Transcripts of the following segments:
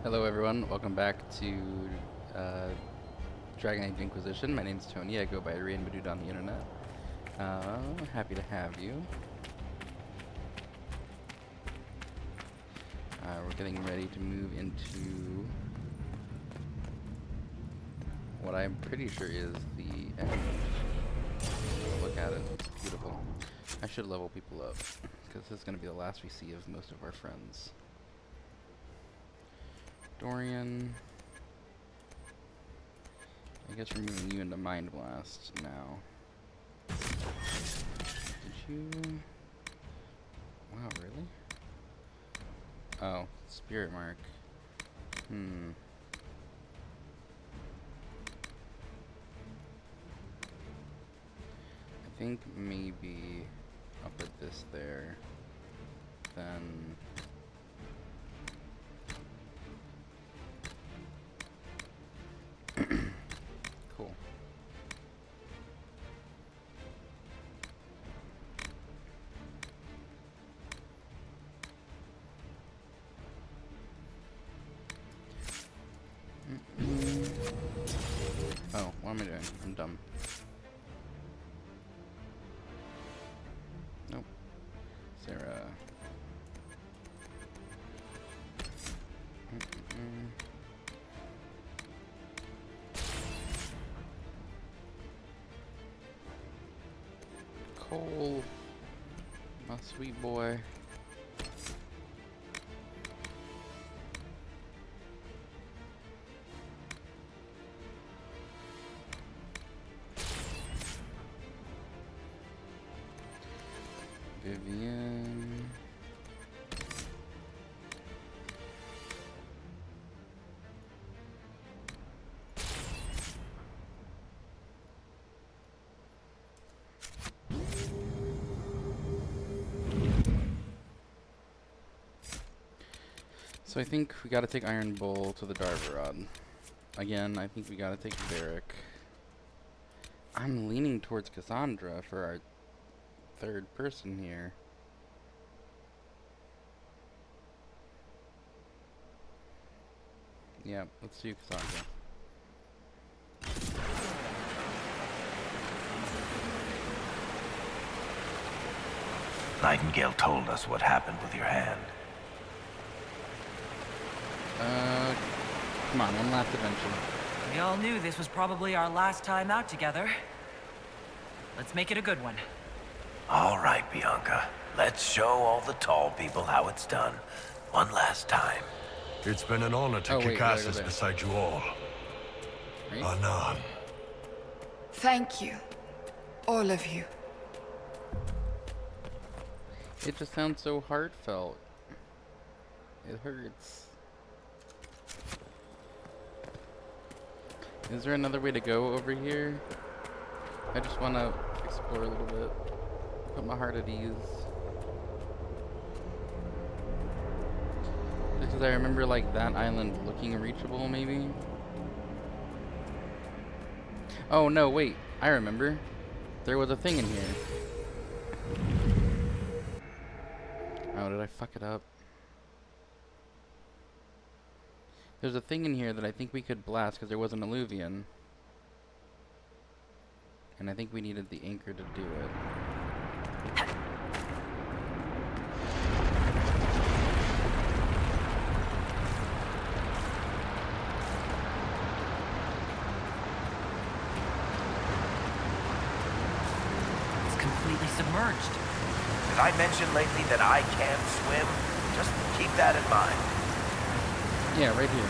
Hello everyone, welcome back to uh, Dragon Age Inquisition. My name's Tony, I go by Rainbow Dude on the internet. Happy to have you. We're getting ready to move into what I'm pretty sure is the end. Look at it, it's beautiful. I should level people up, because this is going to be the last we see of most of our friends. Dorian. I guess we're moving you into Mind Blast now. Did you... Wow, really? Oh, Spirit Mark. I think maybe I'll put this there. Then... Cool. Oh, what am I doing? I'm dumb. Nope. Sarah. Cole, my sweet boy. Vivian. So I think we gotta take Iron Bull to the Darvarod. Again, I think we gotta take Varric. I'm leaning towards Cassandra for our third person here. Yeah, let's do Cassandra. Nightingale told us what happened with your hand. Come on, one last adventure. We all knew this was probably our last time out together. Let's make it a good one. All right, Bianca. Let's show all the tall people how it's done. One last time. It's been an honor to kick asses beside you all. Right? Anan. Thank you. All of you. It just sounds so heartfelt. It hurts. Is there another way to go over here? I just want to explore a little bit. Put my heart at ease. Because I remember like that island looking reachable maybe. Oh no, wait. I remember. There was a thing in here. Oh, did I fuck it up? There's a thing in here that I think we could blast because there was an alluvion. And I think we needed the anchor to do it. It's completely submerged. Did I mention lately that I can't swim? Just keep that in mind. Yeah, right here.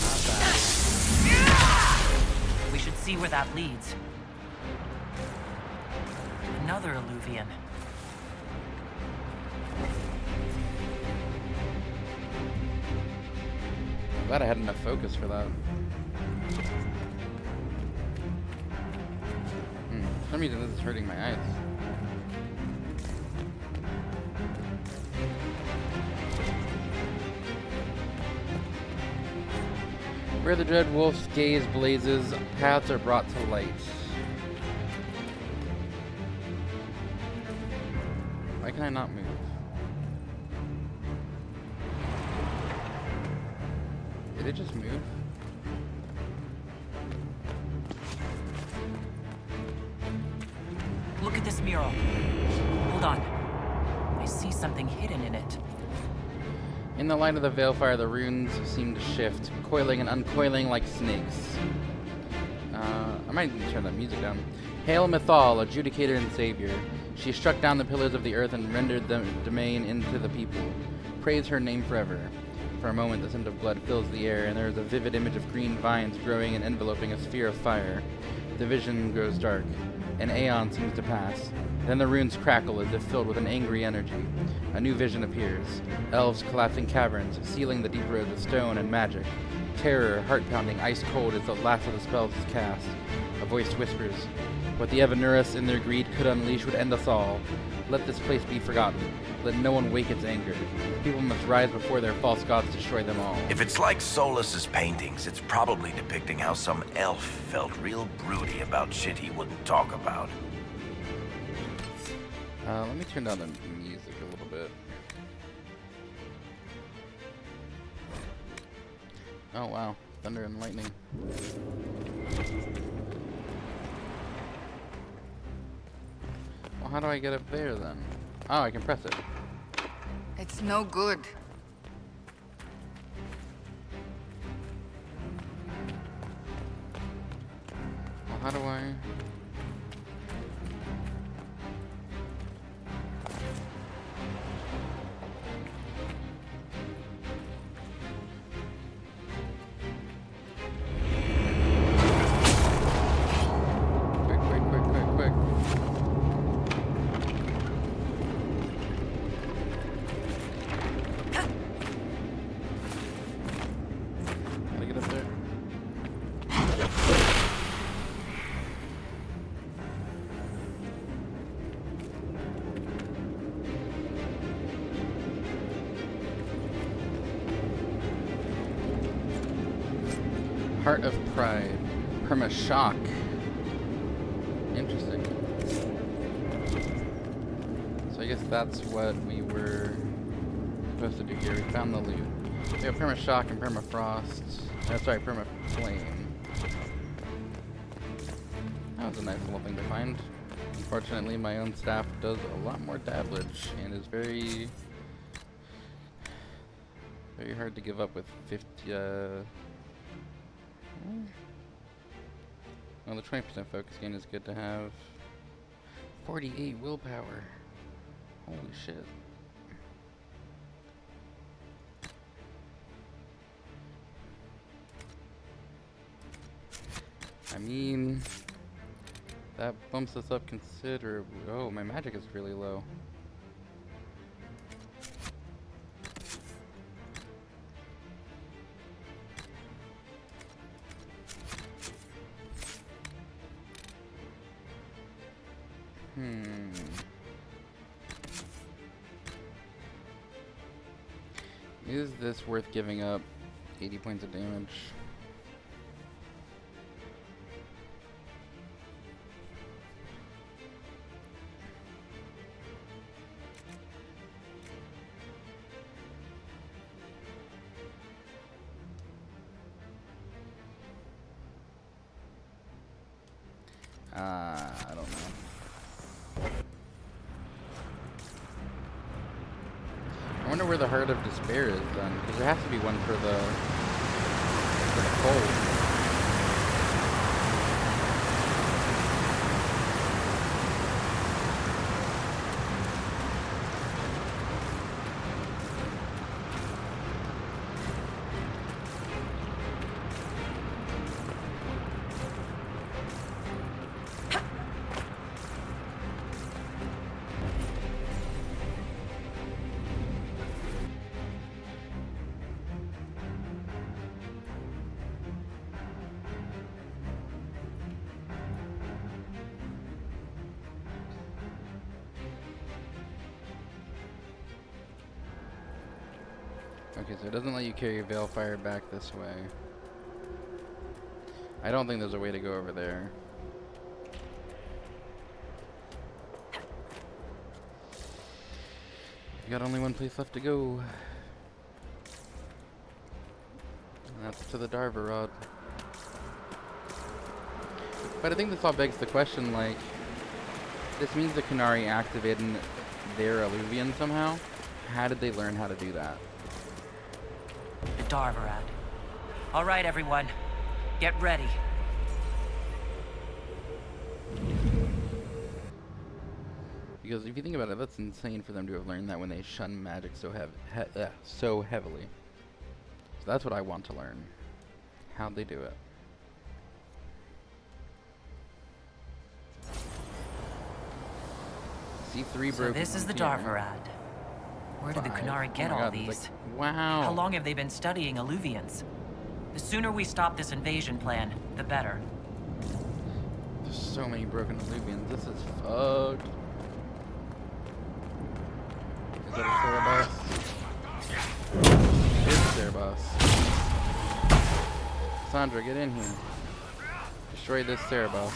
Not bad. We should see where that leads. Another alluvion. I'm glad I had enough focus for that. For some reason this is hurting my eyes. Where the dread wolf's gaze blazes, paths are brought to light. Why can I not move? Did it just move? Look at this mural. Hold on. I see something hidden in it. In the light of the Veilfire, the runes seem to shift, coiling and uncoiling like snakes. I might need to turn that music down. Hail Mythal, adjudicator and savior. She struck down the pillars of the earth and rendered the domain into the people. Praise her name forever. For a moment, the scent of blood fills the air, and there is a vivid image of green vines growing and enveloping a sphere of fire. The vision grows dark. An aeon seems to pass. Then the runes crackle as if filled with an angry energy. A new vision appears. Elves collapsing caverns, sealing the deep roads of stone and magic. Terror, heart-pounding, ice-cold as the last of the spells is cast. A voice whispers, "What the Evanurus in their greed could unleash would end us all. Let this place be forgotten. Let no one wake its anger. People must rise before their false gods destroy them all." If it's like Solus's paintings, it's probably depicting how some elf felt real broody about shit he wouldn't talk about. Let me turn down the music a little bit. Oh wow, thunder and lightning. Well, how do I get up there then? Oh, I can press it. It's no good. Well, how do I... Quick. Gotta get up there. Heart of Pride. Perma Shock. Interesting. So I guess that's what we were supposed to do here. We found the loot. We have Perma Shock and Perma Frost. Sorry, Perma Flame. That was a nice little thing to find. Unfortunately, my own staff does a lot more dabblage and is very hard to give up with 50. Well, the 20% focus gain is good to have. 48 willpower. Holy shit. I mean, that bumps us up considerably. Oh, my magic is really low. Is this worth giving up 80 points of damage? I don't know. I wonder where the Heart of Despair is then, because there has to be one for the cold. Okay, so it doesn't let you carry Veilfire back this way. I don't think there's a way to go over there. We got only one place left to go. And that's to the Darva Rod. But I think this all begs the question, like, this means the Kunari activated their Alluvian somehow. How did they learn how to do that? The Darvarad. All right, everyone. Get ready. Because if you think about it, that's insane for them to have learned that when they shun magic so so heavily. So that's what I want to learn. How'd they do it? C3 So broken. this is the here. Darvarad. Where did the 5. Kunari get Oh my all God, it's these? like, wow. How long have they been studying Alluvians? The sooner we stop this invasion plan, the better. There's so many broken Alluvians. This is fucked. Is that a Sarebaas? It is a Sarebaas. Sandra, get in here. Destroy this Sarebaas.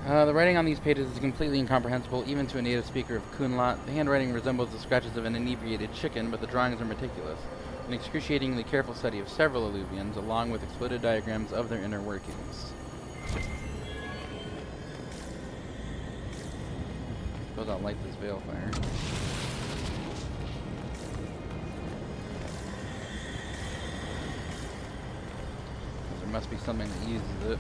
The writing on these pages is completely incomprehensible, even to a native speaker of Kunlat. The handwriting resembles the scratches of an inebriated chicken, but the drawings are meticulous. An excruciatingly careful study of several Alluvians, along with exploded diagrams of their inner workings. Suppose I'll light this veil fire. There must be something that uses it.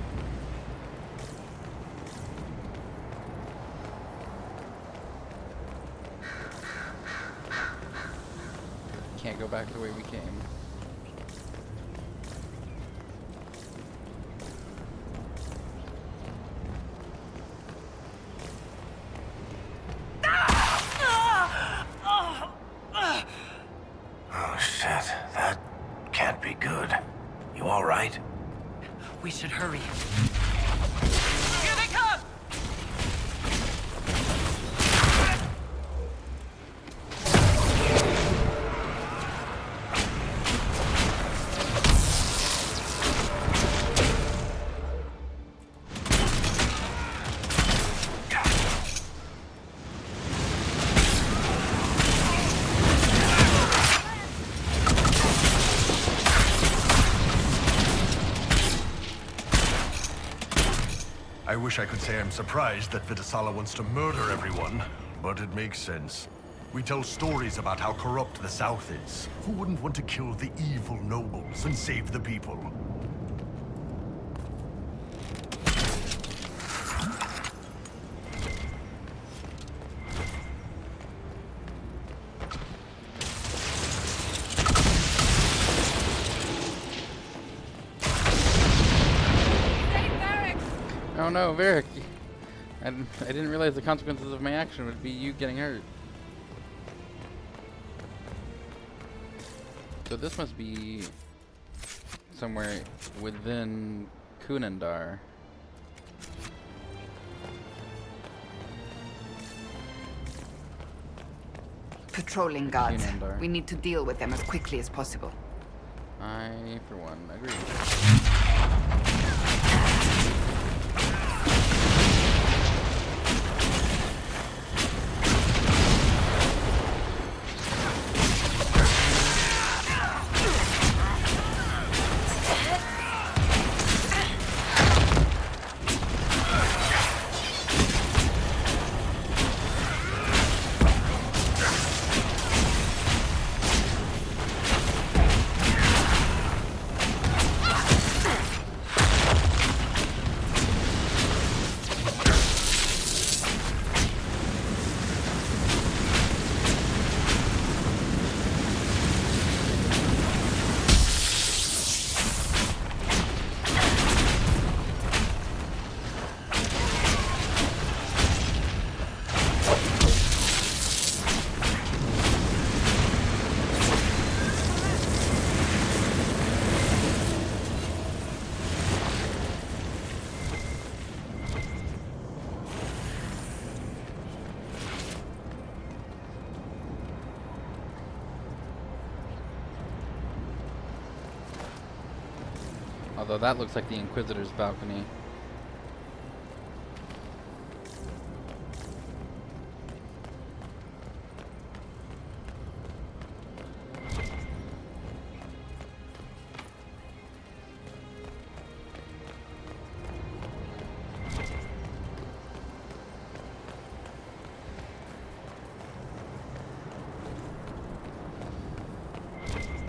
Can't go back the way we came. Oh shit, that can't be good. You all right? We should hurry. Here they come! I wish I could say I'm surprised that Vitasala wants to murder everyone, but it makes sense. We tell stories about how corrupt the South is. Who wouldn't want to kill the evil nobles and save the people? Oh no, Varric! I didn't realize the consequences of my action would be you getting hurt. So this must be somewhere within Kunandar. Patrolling guards. Kunandar. We need to deal with them as quickly as possible. I, for one, agree. Although that looks like the Inquisitor's balcony.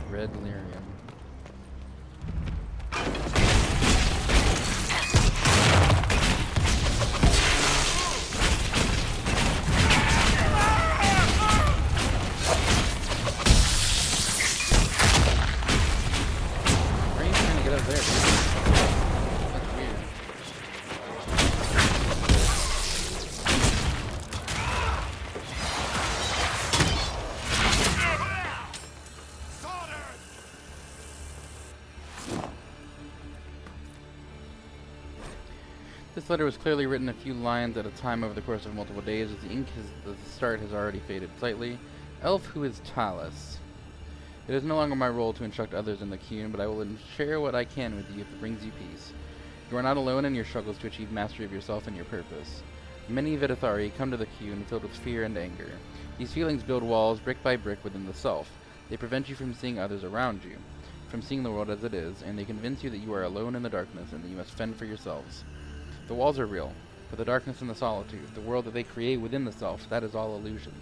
Red lyrium. Where are you trying to get up there, dude? That's weird. This letter was clearly written a few lines at a time over the course of multiple days, as the ink the start has already faded slightly. Elf who is Talus. It is no longer my role to instruct others in the Qun, but I will share what I can with you if it brings you peace. You are not alone in your struggles to achieve mastery of yourself and your purpose. Many Vidithari come to the Qun filled with fear and anger. These feelings build walls brick by brick within the self. They prevent you from seeing others around you, from seeing the world as it is, and they convince you that you are alone in the darkness and that you must fend for yourselves. The walls are real, but the darkness and the solitude, the world that they create within the self, that is all illusion.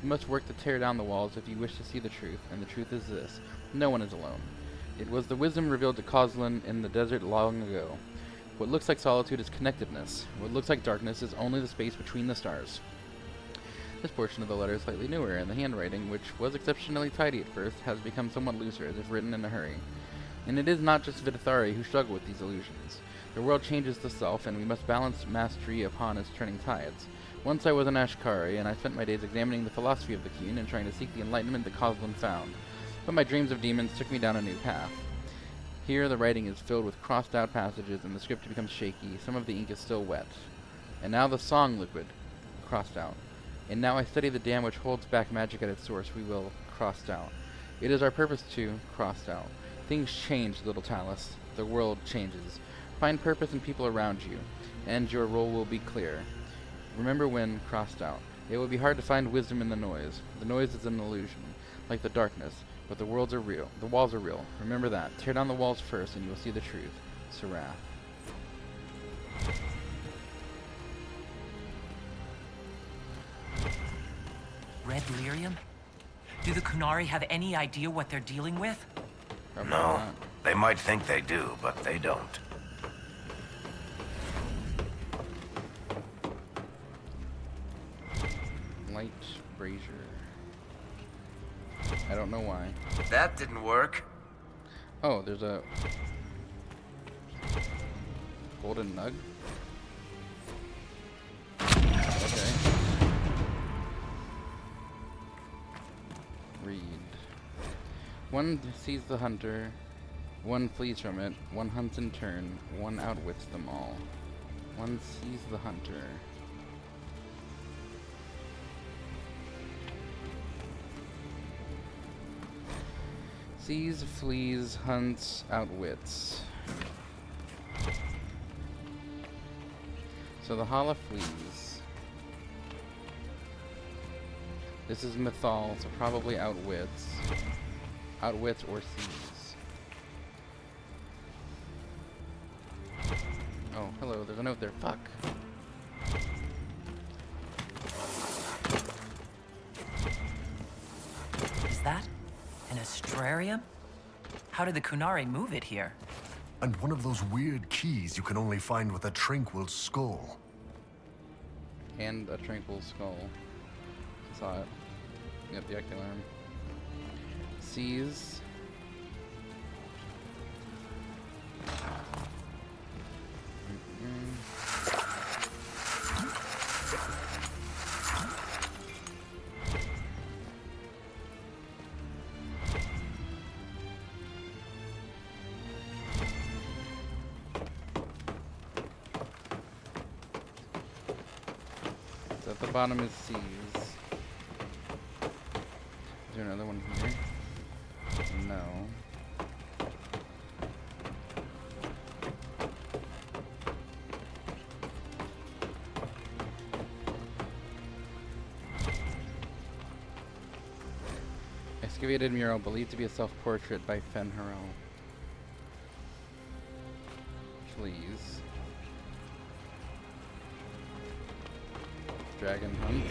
You must work to tear down the walls if you wish to see the truth, and the truth is this: no one is alone. It was the wisdom revealed to Kozlin in the desert long ago. What looks like solitude is connectedness. What looks like darkness is only the space between the stars. This portion of the letter is slightly newer, and the handwriting, which was exceptionally tidy at first, has become somewhat looser, as if written in a hurry. And it is not just Vidithari who struggle with these illusions. The world changes the self, and we must balance mastery upon its turning tides. Once I was an Ashkari, and I spent my days examining the philosophy of the Qun and trying to seek the enlightenment that Kozlin found. But my dreams of demons took me down a new path. Here the writing is filled with crossed-out passages, and the script becomes shaky. Some of the ink is still wet. And now the song liquid, crossed out. And now I study the dam which holds back magic at its source, we will, crossed out. It is our purpose to, crossed out. Things change, little Talus. The world changes. Find purpose in people around you, and your role will be clear. Remember when, crossed out. It will be hard to find wisdom in the noise. The noise is an illusion, like the darkness, but the walls are real. Remember that. Tear down the walls first, and you will see the truth. Sarath. Red lyrium? Do the Kunari have any idea what they're dealing with? Probably No. not. They might think they do, but they don't. Light brazier. I don't know why. That didn't work. Oh, there's a golden nug. Okay. Read. One sees the hunter, one flees from it, one hunts in turn, one outwits them all. One sees the hunter. Sees, flees, hunts, outwits. So the Hala flees. This is Mythal, so probably outwits. Outwits or sees. Oh, hello, there's a note there. Fuck. Is that an astrarium? How did the Kunari move it here? And one of those weird keys you can only find with a tranquil skull. And a tranquil skull. Saw it. Yep, the Ectolarm. Sees. So at the bottom is sees. Is there another one here? No. Excavated mural believed to be a self-portrait by Fenharel. Please. Dragon hunts.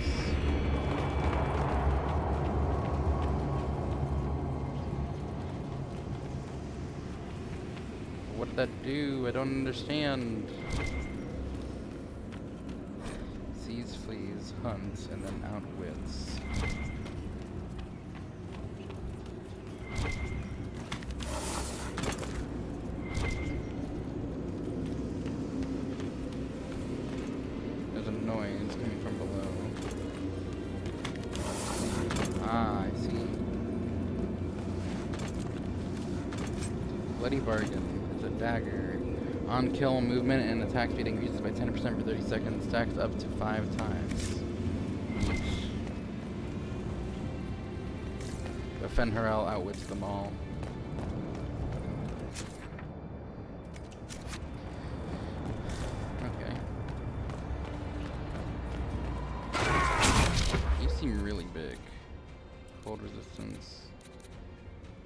What did that do? I don't understand. Sees, flees, hunts, and then outwits. There's a noise coming from below. Ah, I see. Bloody bargain. It's a dagger. On kill movement and attack speed increases by 10% for 30 seconds, stacks up to 5 times. But Fenharel outwits them all. Okay. You seem really big. Cold resistance.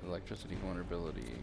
Electricity vulnerability.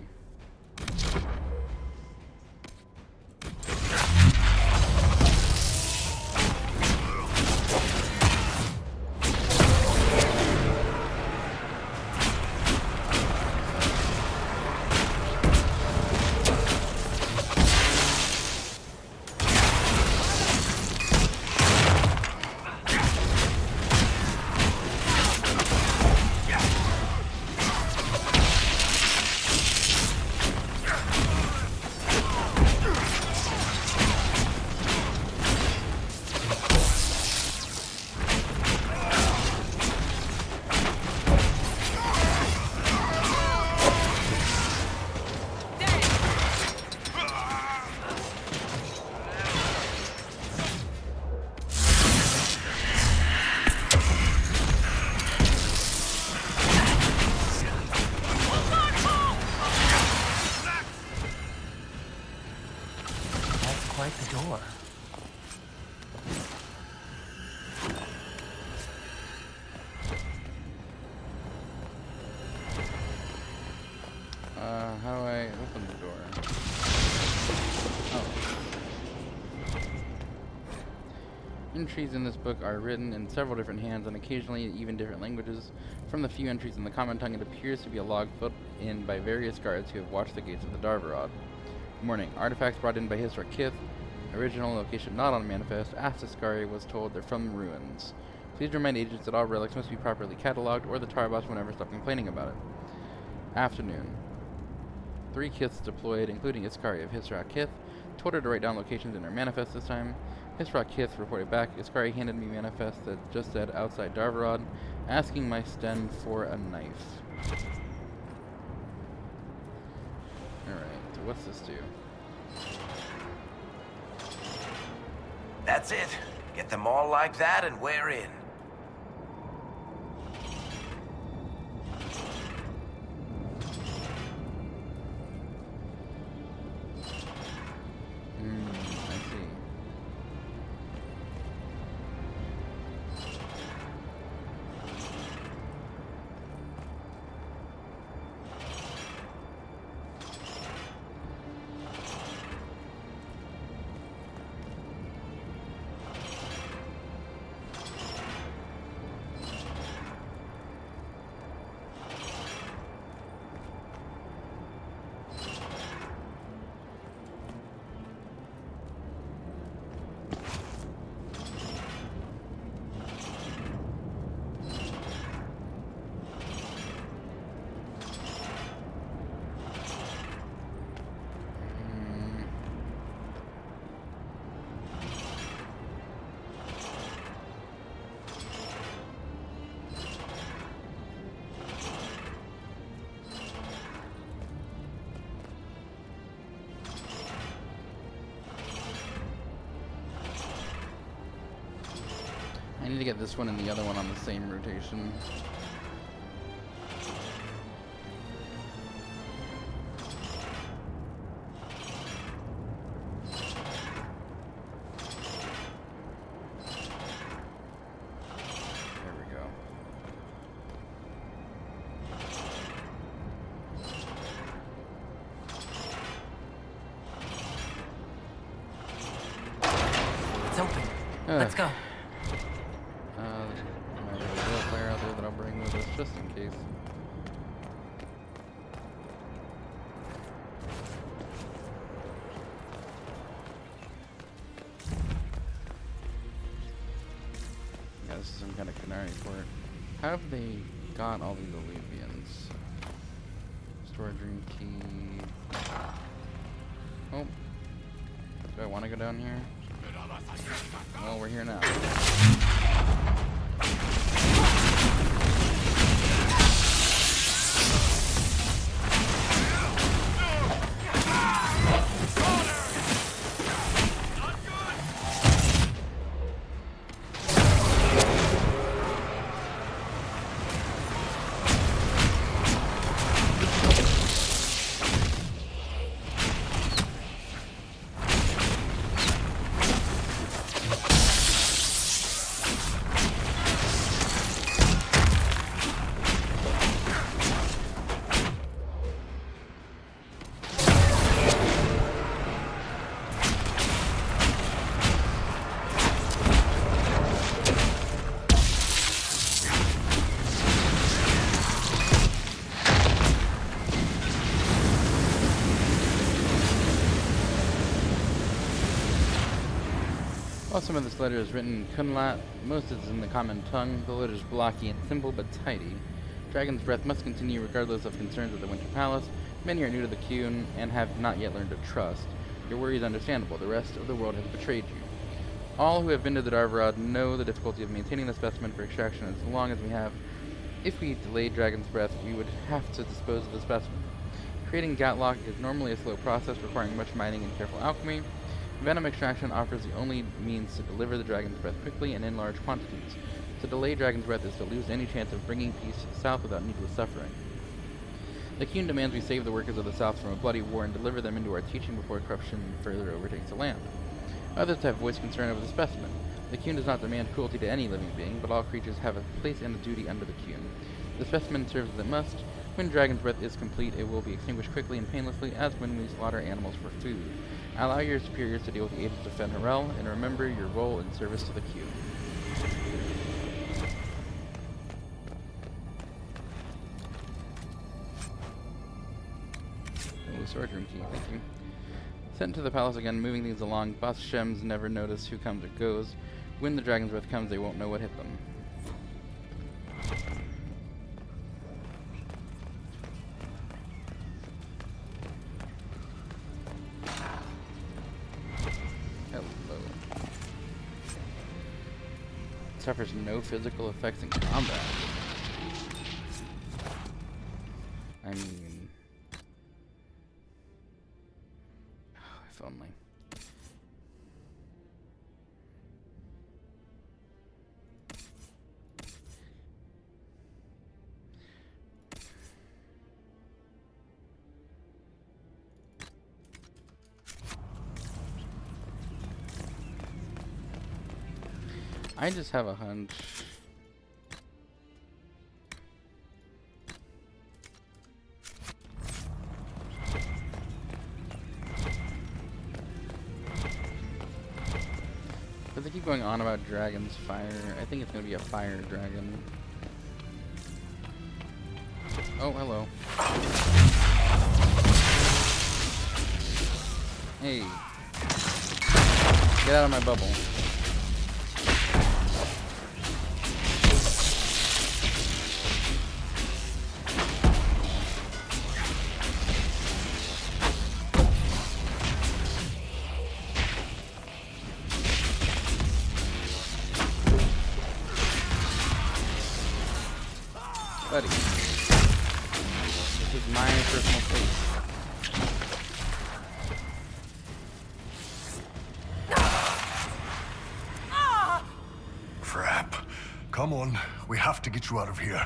Quite the door. How do I open the door? Oh. Entries in this book are written in several different hands and occasionally even different languages. From the few entries in the common tongue, it appears to be a log filled in by various guards who have watched the gates of the Darvarod. Morning. Artifacts brought in by Hisra Kith. Original location not on manifest. Astascari was told they're from ruins. Please remind agents that all relics must be properly cataloged or the Sarebaas will never stop complaining about it. Afternoon. 3 Kiths deployed, including Iskari of Hisra Kith. Told her to write down locations in her manifest this time. Hisra Kith reported back. Iskari handed me manifest that just said outside Darvarod, asking my Sten for a knife. Alright, so what's this do? That's it. Get them all like that and we're in. I see. I need to get this one and the other one on the same rotation. There we go. Let's go. There's a real fire out there that I'll bring with us just in case. Yeah, this is some kind of canary port. How have they got all these Olevians? Storage room key. Oh. Do I want to go down here? Well, we're here now. While some of this letter is written in Kunlat, most is in the common tongue. The letter is blocky and simple but tidy. Dragon's Breath must continue regardless of concerns with the Winter Palace. Many are new to the Qun and have not yet learned to trust. Your worry is understandable. The rest of the world has betrayed you. All who have been to the Darvarad know the difficulty of maintaining the specimen for extraction as long as we have. If we delayed Dragon's Breath, we would have to dispose of the specimen. Creating Gatlock is normally a slow process requiring much mining and careful alchemy. Venom extraction offers the only means to deliver the Dragon's Breath quickly and in large quantities. To delay Dragon's Breath is to lose any chance of bringing peace to the South without needless suffering. The Qun demands we save the workers of the South from a bloody war and deliver them into our teaching before corruption further overtakes the land. Others have voiced concern over the specimen. The Qun does not demand cruelty to any living being, but all creatures have a place and a duty under the Qun. The specimen serves as it must. When Dragon's Breath is complete, it will be extinguished quickly and painlessly, as when we slaughter animals for food. Allow your superiors to deal with the agents of Fen'Harel, and remember your role in service to the Qun. Oh, storage room key, thank you. Sent to the palace again, moving things along. Boss Shems never notice who comes or goes. When the Dragon's Breath comes, they won't know what hit them. Suffers no physical effects in combat. I mean, if only. I just have a hunch. But they keep going on about dragon's fire. I think it's going to be a fire dragon. Oh, hello. Hey. Get out of my bubble. Buddy. This is my personal space. Crap. Come on. We have to get you out of here.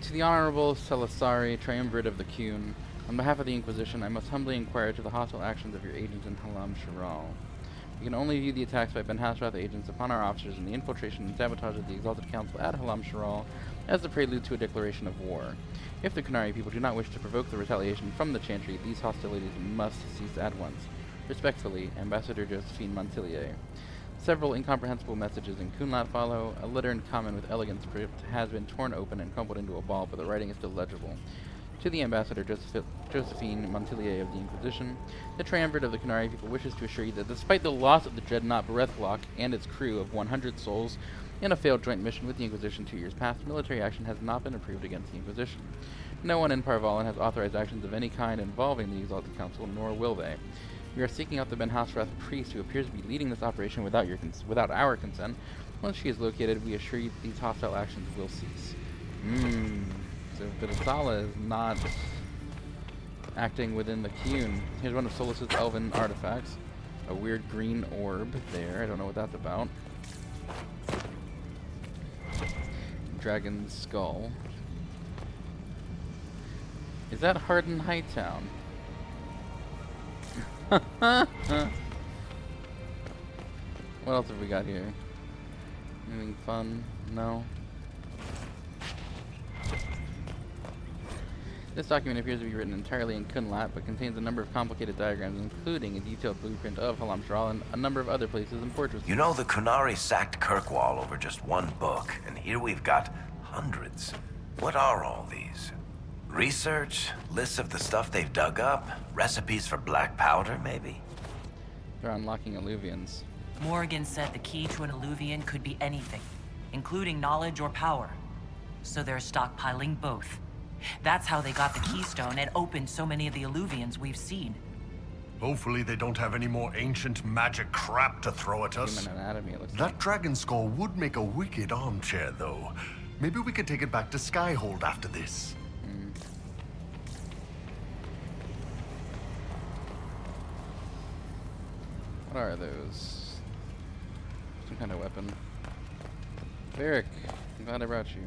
To the Honorable Selasari, Triumvirate of the Qun, on behalf of the Inquisition, I must humbly inquire to the hostile actions of your agents in Halam Shiral. We can only view the attacks by Ben Hasrath agents upon our officers and the infiltration and sabotage of the Exalted Council at Halam Shiral as the prelude to a declaration of war. If the Qunari people do not wish to provoke the retaliation from the Chantry, these hostilities must cease at once. Respectfully, Ambassador Josephine Montilier. Several incomprehensible messages in Kunlat follow. A letter in common with elegant script has been torn open and crumpled into a ball, but the writing is still legible. To the Ambassador Josephine Montilier of the Inquisition, the triumvirate of the Canary people wishes to assure you that despite the loss of the Dreadnought Berethlock and its crew of 100 souls in a failed joint mission with the Inquisition 2 years past, military action has not been approved against the Inquisition. No one in Parvalan has authorized actions of any kind involving the Exalted Council, nor will they. We are seeking out the Ben Hasrath priest who appears to be leading this operation without our consent. Once she is located, we assure you that these hostile actions will cease. So Vidasala is not acting within the Qun. Here's one of Solus's elven artifacts. A weird green orb there. I don't know what that's about. Dragon's skull. Is that Harden Hightown? What else have we got here? Anything fun? No. This document appears to be written entirely in Kunlat, but contains a number of complicated diagrams, including a detailed blueprint of Halam Shral and a number of other places and fortresses. You know, the Kunari sacked Kirkwall over just one book, and here we've got hundreds. What are all these? Research? Lists of the stuff they've dug up? Recipes for black powder, maybe? They're unlocking alluvians. Morgan said the key to an alluvian could be anything, including knowledge or power. So they're stockpiling both. That's how they got the keystone and opened so many of the alluvians we've seen. Hopefully they don't have any more ancient magic crap to throw at us. Human anatomy, it looks That dragon skull would make a wicked armchair, though. Maybe we could take it back to Skyhold after this. What are those? Some kind of weapon. Varric, I'm glad I brought you.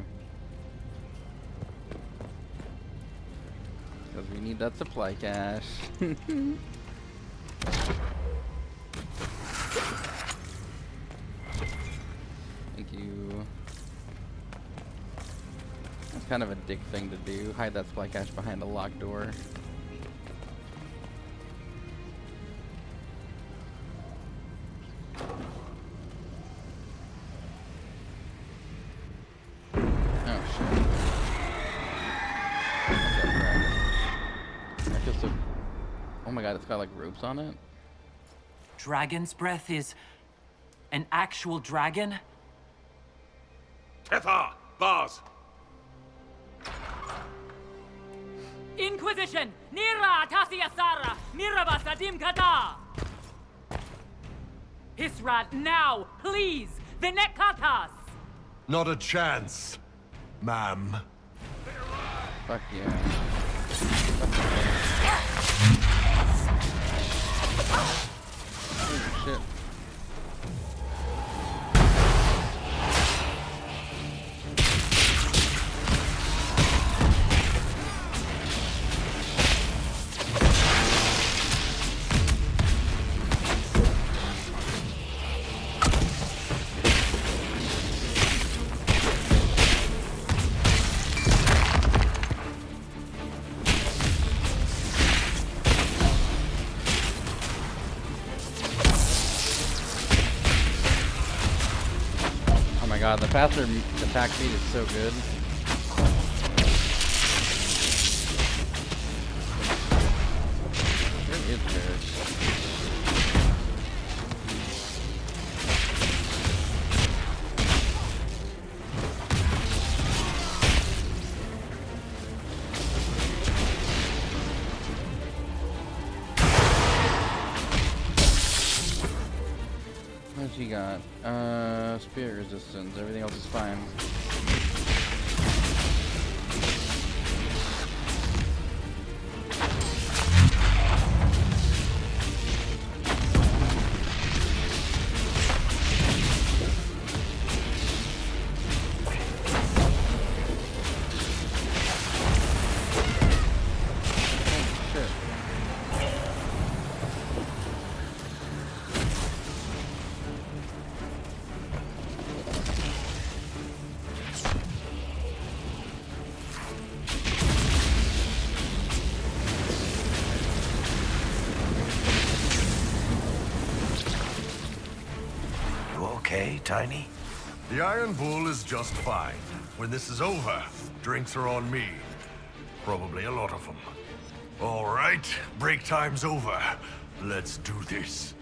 Because we need that supply cache. Thank you. That's kind of a dick thing to do. Hide that supply cache behind a locked door. It's got like ropes on it. Dragon's breath is an actual dragon? Tethar! Vaz! Inquisition! Nira Ataashi Asara! Revas Adim Kata! Hisrat, now! Please! Vinekatas! Not a chance, ma'am. Fuck yeah. Holy shit. God, the faster attack speed is so good. Where is Varric? What you got? Spirit resistance. Everything else is fine. Tiny? The Iron Bull is just fine. When this is over, drinks are on me. Probably a lot of them. All right, break time's over. Let's do this.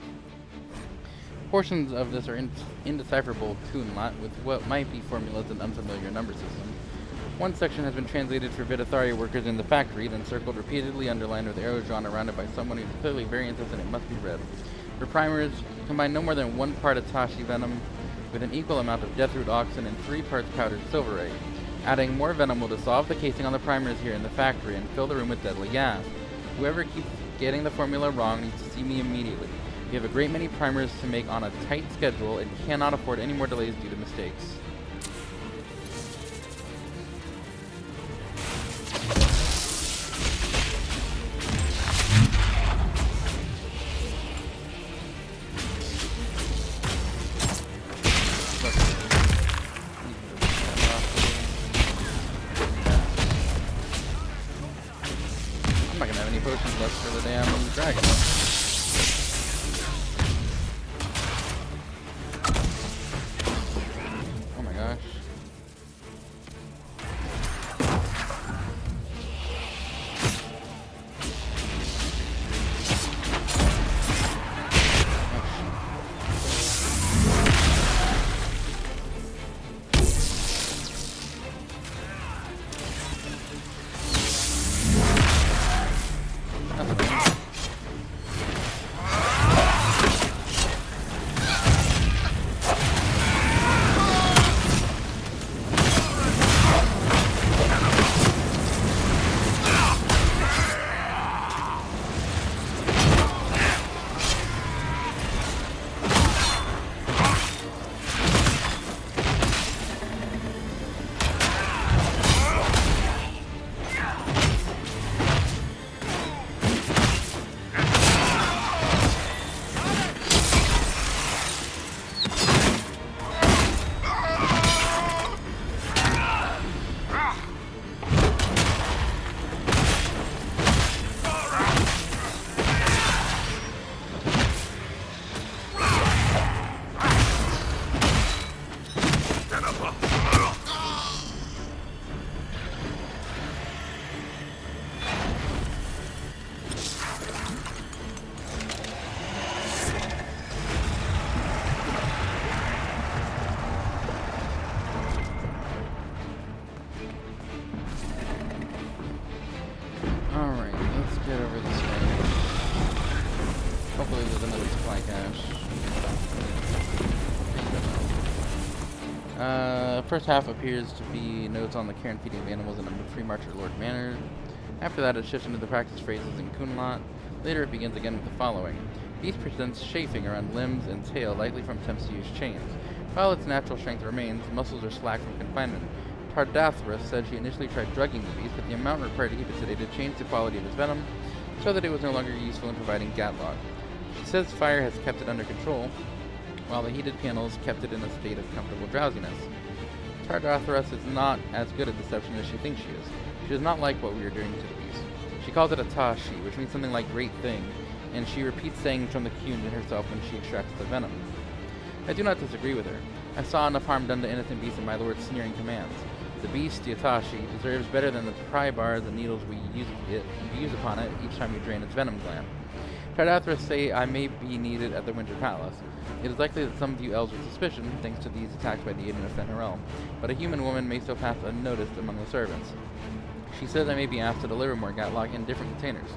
Portions of this are indecipherable Kunlat with what might be formulas in unfamiliar number system. One section has been translated for Vidathari workers in the factory, then circled repeatedly, underlined with arrows drawn around it by someone who's clearly very insistent it must be read. For primers, combine no more than 1 part Ataashi venom with an equal amount of Deathroot Oxen and 3 parts powdered silverite. Adding more venom will dissolve the casing on the primers here in the factory and fill the room with deadly gas. Whoever keeps getting the formula wrong needs to see me immediately. We have a great many primers to make on a tight schedule and cannot afford any more delays due to mistakes. I'm not gonna have any potions left for the damn dragon. Oh my gosh. Alright, let's get over this way. Hopefully there's another supply cache. First half appears to be notes on the care and feeding of animals in a free marcher Lord manner. After that it shifts into the practice phrases in Kunlat. Later it begins again with the following. Beast presents chafing around limbs and tail, likely from attempts to use chains. While its natural strength remains, muscles are slack from confinement. Tardathras said she initially tried drugging the beast, but the amount required to keep it sedated changed the quality of its venom, so that it was no longer useful in providing Gatlog. She says fire has kept it under control, while the heated panels kept it in a state of comfortable drowsiness. Tardathras is not as good at deception as she thinks she is. She does not like what we are doing to the beast. She calls it Ataashi, which means something like great thing, and she repeats sayings from the Qun to herself when she extracts the venom. I do not disagree with her. I saw enough harm done to innocent beasts in my lord's sneering commands. The beast, the Ataashi, deserves better than the pry bars and needles we use upon it each time we drain its venom gland. Tardathras say I may be needed at the Winter Palace. It is likely that some view elves with suspicion, thanks to these attacks by the Aiden of Fenrirel, but a human woman may still pass unnoticed among the servants. She says I may be asked to deliver more Gatlog in different containers.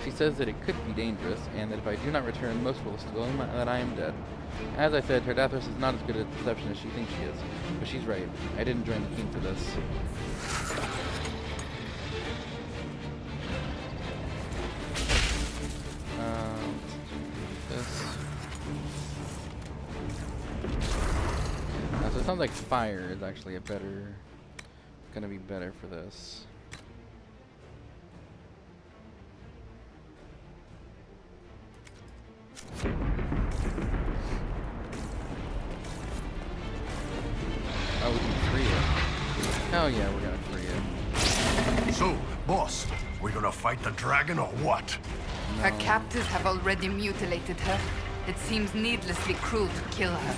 She says that it could be dangerous, and that if I do not return, most will assume that I am dead. As I said, Tardathras is not as good at deception as she thinks she is, but she's right. I didn't join the team for this. So it sounds like fire is actually gonna be better for this. Oh, we can free it. Hell yeah, we're gonna free it. So, boss, we gonna fight the dragon or what? Her captors have already mutilated her. It seems needlessly cruel to kill her.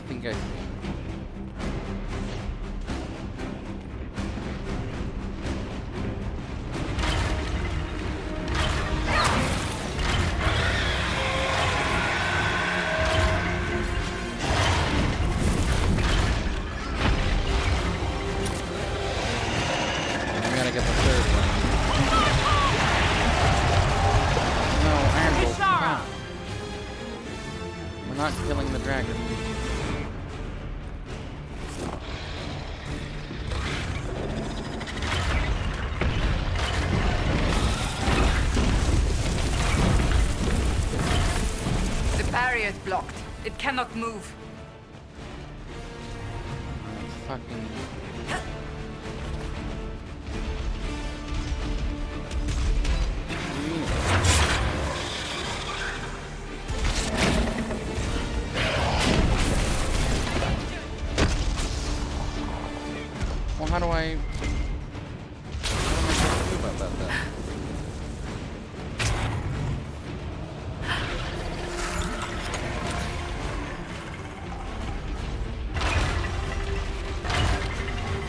think I see. We gotta get the third one. No, Iron Bolt, stop. We're not killing the dragon. The barrier is blocked. It cannot move. Fucking. Well, how do I? What am I supposed to do about that then?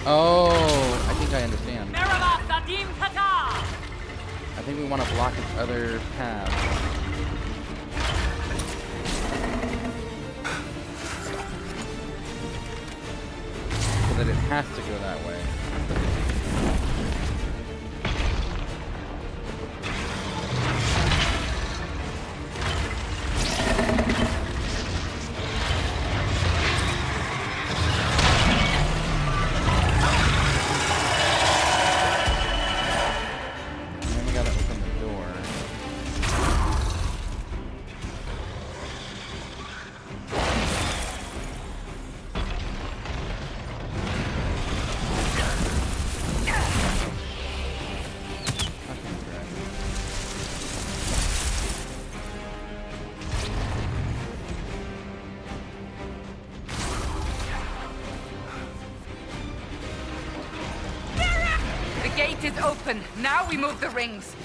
Oh, I think I understand. Revas Adim Kata! I think we want to block its other path. So that it has to go that way. And then we gotta open the door. Fucking dragon. The gate is open. Now we move the rings.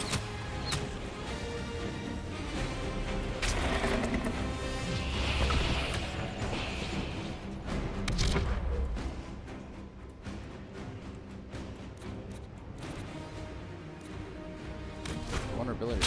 Vulnerability.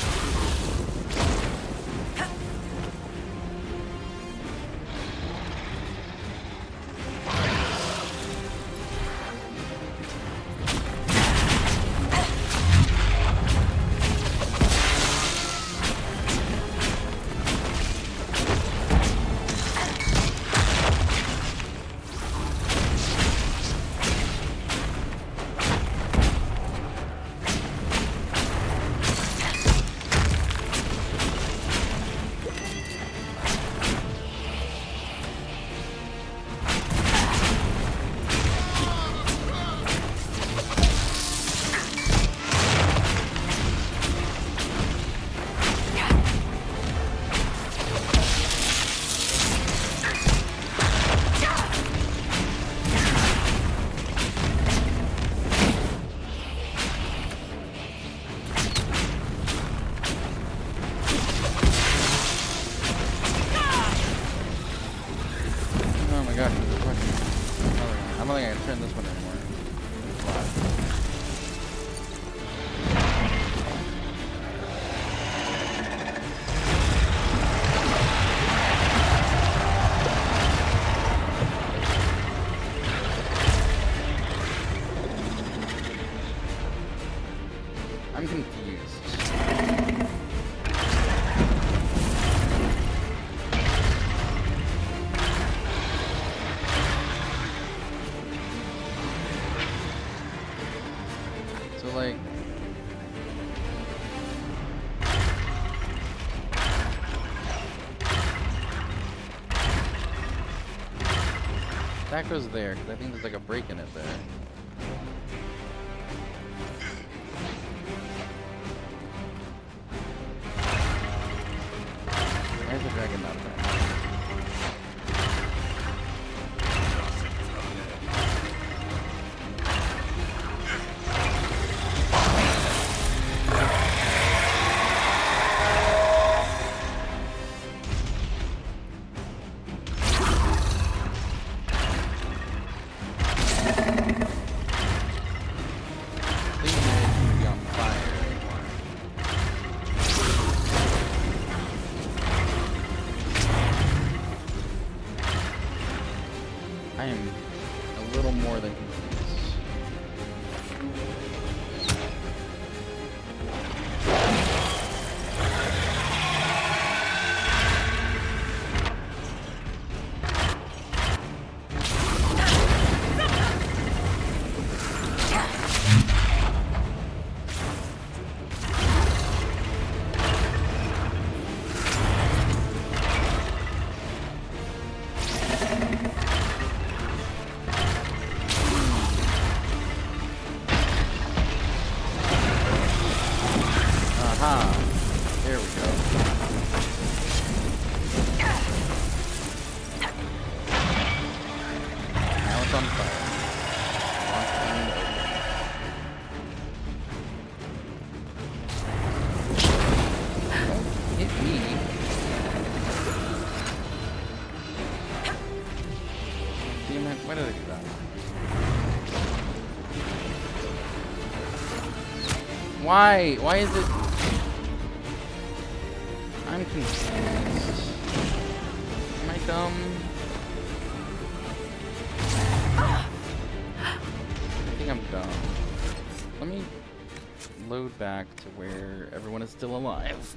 Oh my gosh, there's a fucking. I don't think I can turn this one anymore. It's locked. I'm confused. So like that goes there because I think there's like a break in it there. Why is the dragon not there? I am a little more than confused. There we go. Now it's on fire. Launch and open. Don't hit me. Damn it, why did I do that? Why? Why is it? I'm confused. Am I dumb? I think I'm dumb. Let me load back to where everyone is still alive.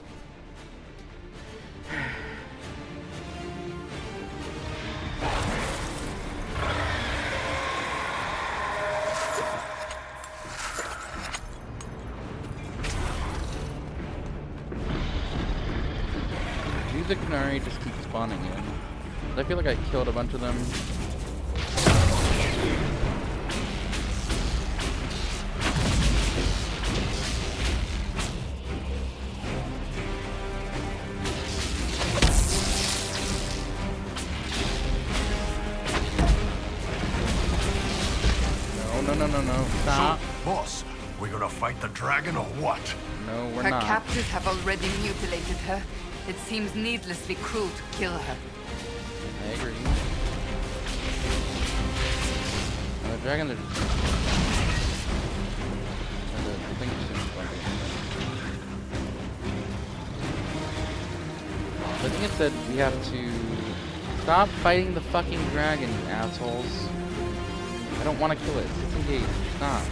The Canary just keeps spawning in. I feel like I killed a bunch of them. No. Stop. So, boss, we're gonna fight the dragon or what? No, we're Her not. captors have already mutilated her. It seems needlessly cruel to kill her. I agree. The dragons are just... I think it's just funny. I think it said we have to stop fighting the fucking dragon, you assholes. I don't want to kill it. Disengage. Stop.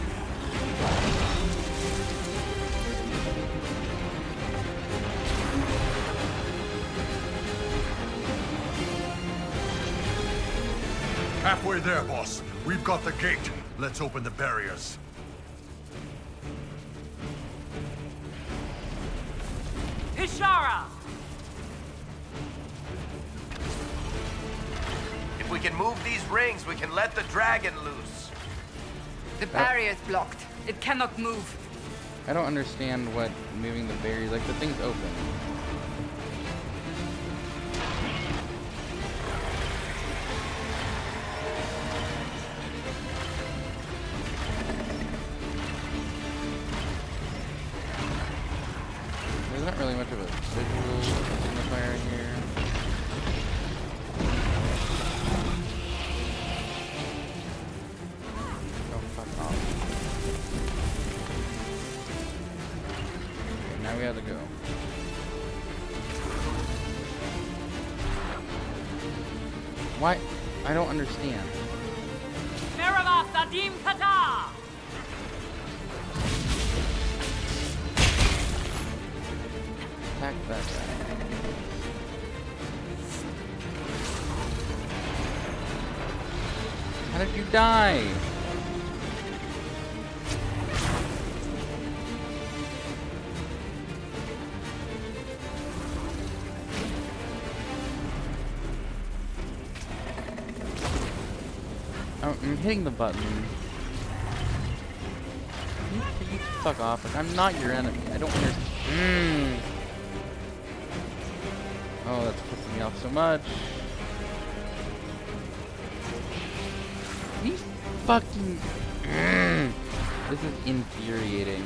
Halfway there, boss. We've got the gate. Let's open the barriers. Ishara! If we can move these rings, we can let the dragon loose. The barrier's blocked. It cannot move. I don't understand what moving the barriers, like the thing's open. There's not really much of a visual signifier here. Oh, fuck off. Okay, now we have to go. Why? I don't understand. Revas Adim Kata! Attack that guy. How did you die? I'm hitting the button. You fuck off. Like, I'm not your enemy. I don't understand. Oh, that's pissing me off so much. These fucking... This is infuriating.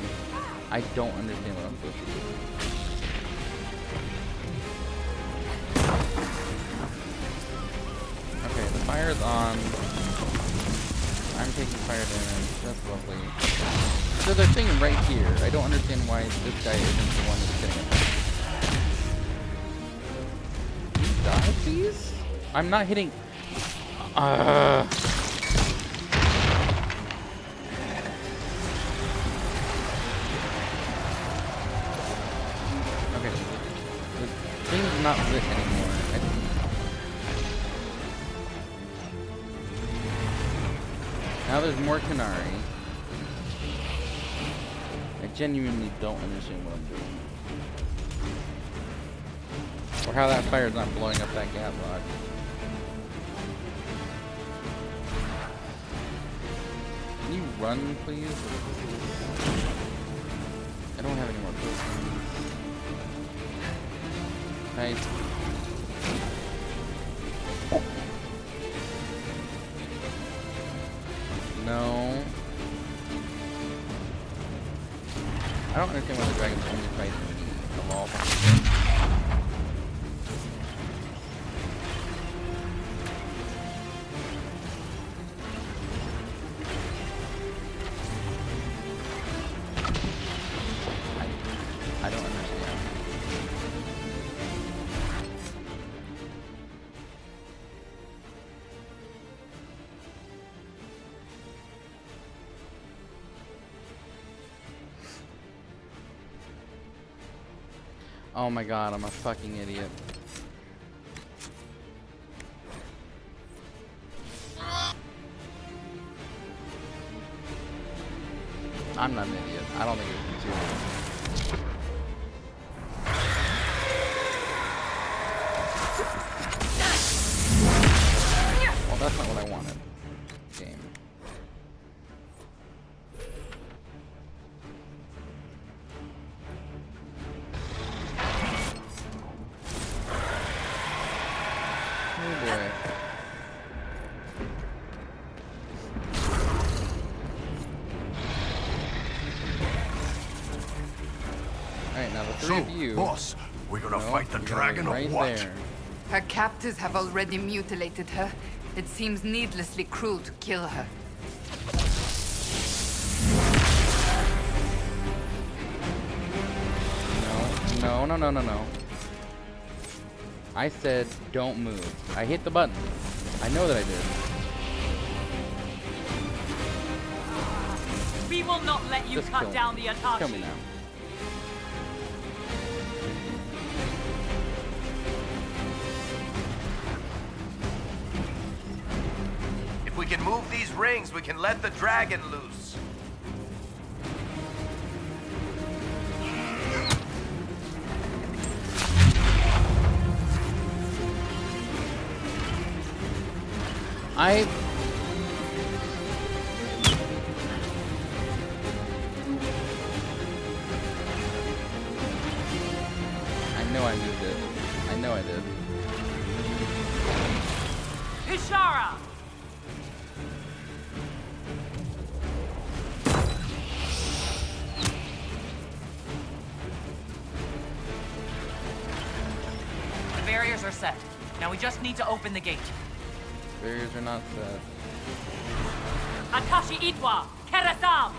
I don't understand what I'm supposed to do. Okay, the fire's on. I'm taking fire damage. That's lovely. So they're thing right here. I don't understand why this guy isn't the one that's getting it. Die, please? I'm not hitting... Okay. The thing's not lit anymore. Now there's more Canary. I genuinely don't understand what I'm doing. Or how that fire's not blowing up that gas log. Can you run, please? I don't have any more potions. Nice. No. I don't understand why the dragon's only fighting me of all fucking. I don't understand. Oh my god, I'm a fucking idiot. I'm not an idiot. I don't think it's too. Well, that's not what I wanted. Game. Oh boy. Alright, now the three of you. Boss, we're gonna fight the you're dragon or right what? there. Her captors have already mutilated her. It seems needlessly cruel to kill her. No, no, no, no, no. I said don't move. I hit the button. I know that I did. We will not let you Just cut kill down me. the Ataashi. Kill me now. If we can move these rings, we can let the dragon loose. I know I moved it. I know I did. Hishara! The barriers are set. Now we just need to open the gate. Barriers are not set. Ataashi Itwa! Keresam!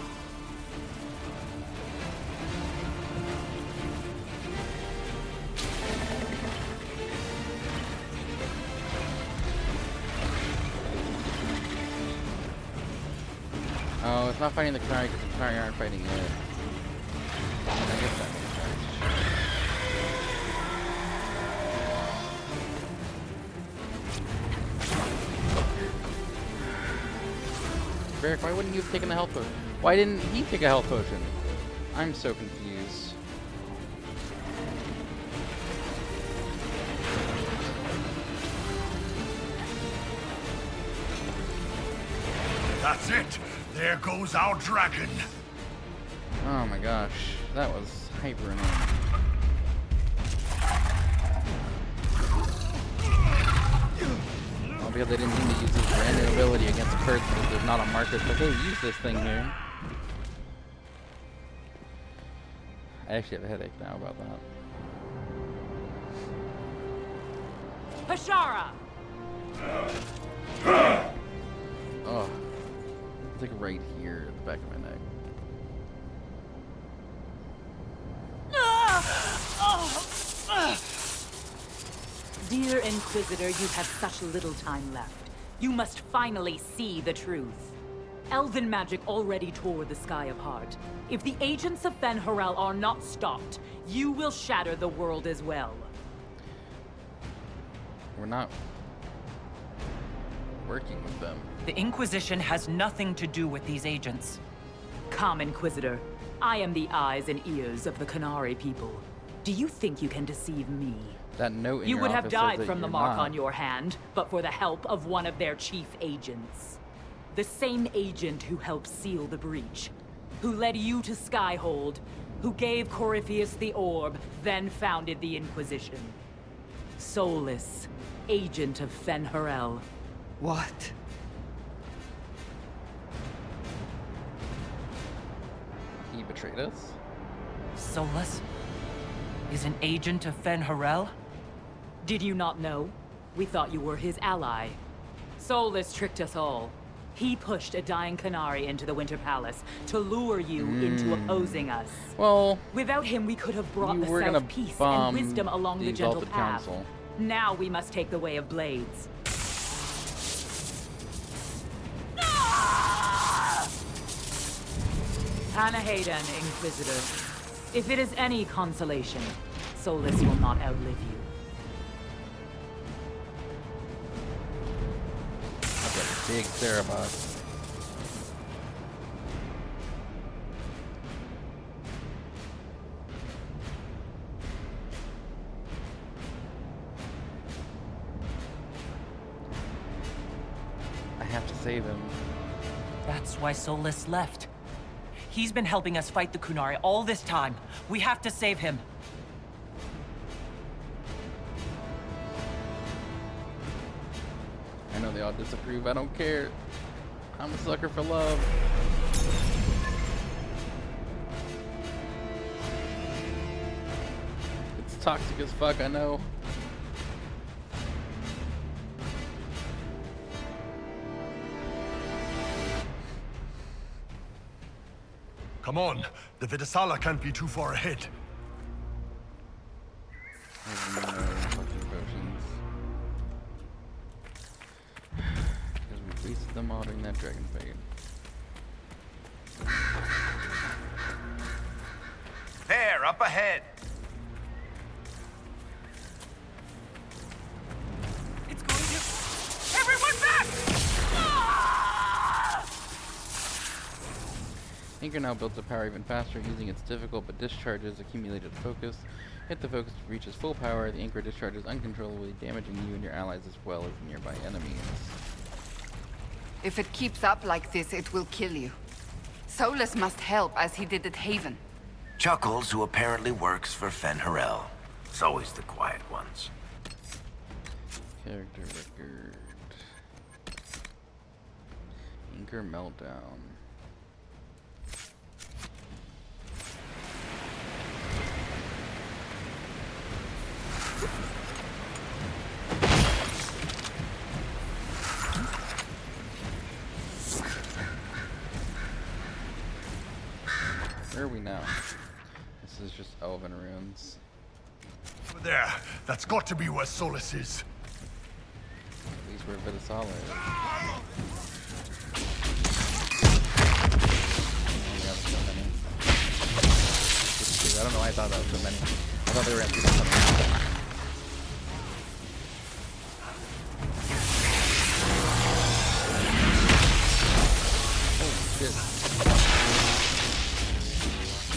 Oh, it's not fighting the Canary because the Canary aren't fighting it. I guess that makes sense. Varric, why wouldn't you have taken the health potion? Why didn't he take a health potion? I'm so confused. That's it. There goes our dragon. Oh my gosh, that was hyper annoying. All because they didn't need to use this random ability against Kurtz because there's not a marker. It's like, hey, use this thing here. I actually have a headache now about that. Hishara! Oh, it's like right here at the back of my neck. Dear Inquisitor, you have such little time left. You must finally see the truth. Elven magic already tore the sky apart. If the agents of Fen Harel are not stopped, you will shatter the world as well. We're not working with them. The Inquisition has nothing to do with these agents. Come, Inquisitor. I am the eyes and ears of the Canary people. Do you think you can deceive me? That note in You your would have office says died that from the you're mark not. on your hand, but for the help of one of their chief agents. The same agent who helped seal the breach, who led you to Skyhold, who gave Corypheus the orb, then founded the Inquisition. Soulless, agent of Fen Harel. What? He betrayed us? Solus is an agent of Fen Harel? Did you not know? We thought you were his ally. Soulless tricked us all. He pushed a dying Canary into the Winter Palace to lure you into opposing us. Well, Without him, we could have brought you the were gonna South peace bomb and wisdom along the gentle Exalted path. Council. Now we must take the way of blades. Hannah Hayden, Inquisitor. If it is any consolation, Solus will not outlive you. I've got a big Sarebaas. I have to save him. That's why Solus left. He's been helping us fight the Kunari all this time. We have to save him. I know they all disapprove. I don't care. I'm a sucker for love. It's toxic as fuck, I know. Come on, the Vidasala can't be too far ahead. I have no fucking potions. Because we wasted them all during that dragon fight. There, up ahead. It's going to... Everyone back! Anchor now builds up power even faster, using its difficult but discharges accumulated focus. If the focus reaches full power, the anchor discharges uncontrollably, damaging you and your allies as well as nearby enemies. If it keeps up like this, it will kill you. Solus must help, as he did at Haven. Chuckles, who apparently works for Fen Harel. It's always the quiet ones. Character record. Anchor meltdown. Where are we now? This is just Elven ruins. Over there, that's got to be where Solus is. At least where Vidasala is. We have so many. I don't know why I thought that was so many. I thought they were empty. Oh shit.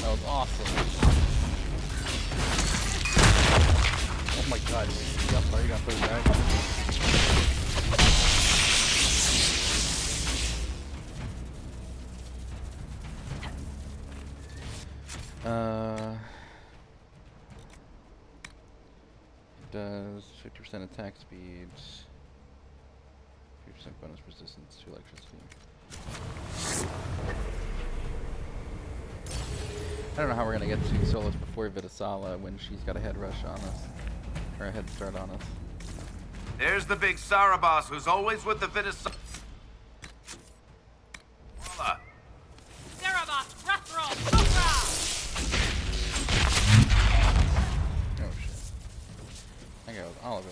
That was awesome. Oh my god. I'm sorry, you gotta put it back. It does 50% attack speed, 50% bonus resistance to electricity. I don't know how we're gonna get to Solus before Vidasala when she's got a head rush on us, or a head start on us. There's the big Sarebaas who's always with the Vidasala. Sarebaas, breath roll, Cobra! Oh shit. That guy was all of it.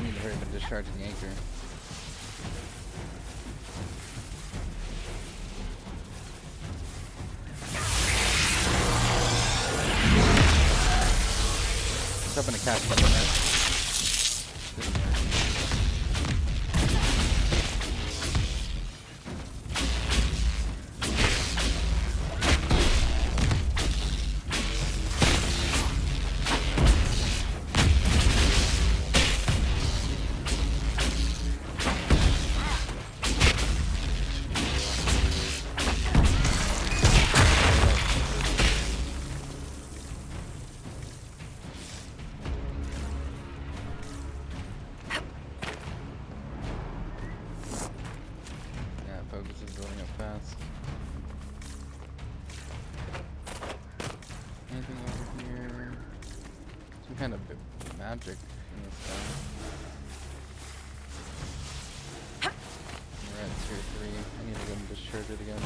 need to hurry up and discharge the anchor. Just hoping to catch them in there. Focus is building up fast. Anything over here? Some kind of magic in this guy. We're at tier 3. I need to go and discharge it again.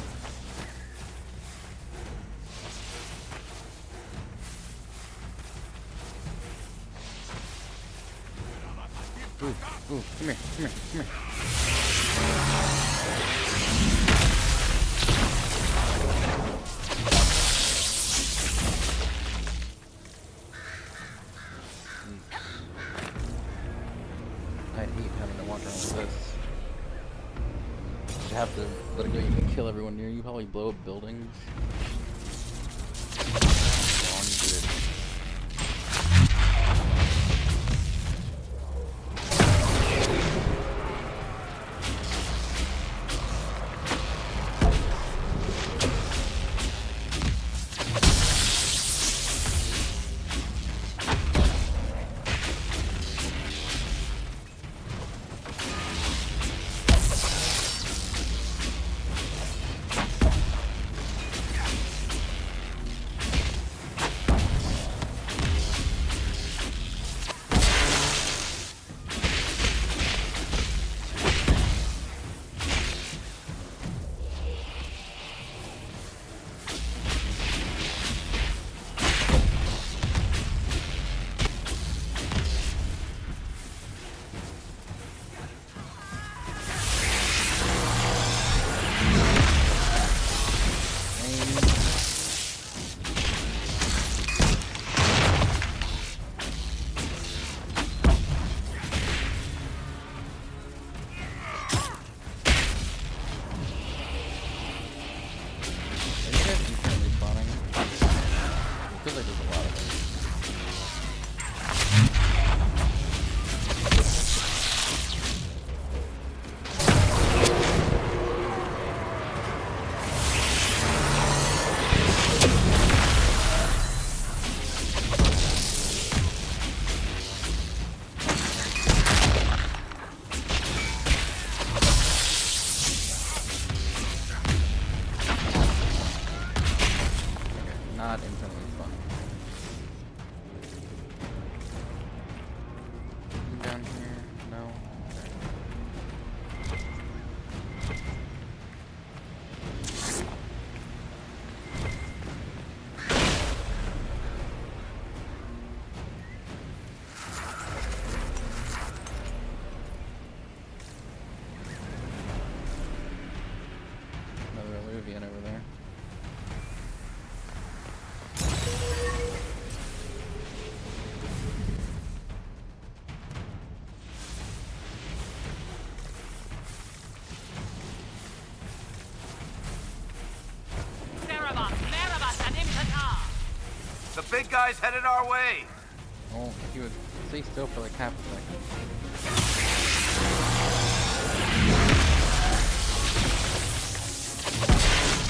Ooh, ooh, come here, come here, come here. I hate having to walk around with this. You have to let it go, you can kill everyone near you, probably blow up buildings. Long bridge. Not infinitely fun. Down here? No. Another Illuvian over there. The big guy's headed our way. Oh, he would stay still for like half a second.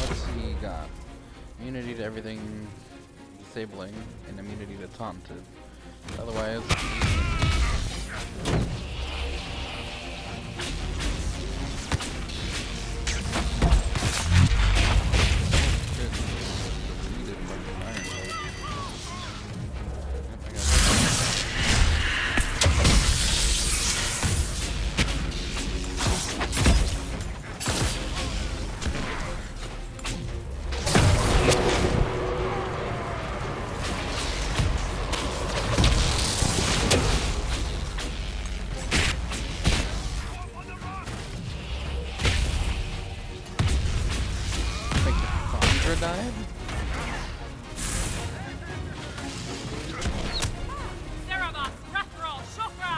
What's he got? Immunity to everything disabling and immunity to taunted. Otherwise, Cassandra died? Sarebaas, Rathrall, Shokra!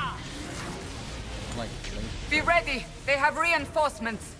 Like, Link. Be ready. They have reinforcements.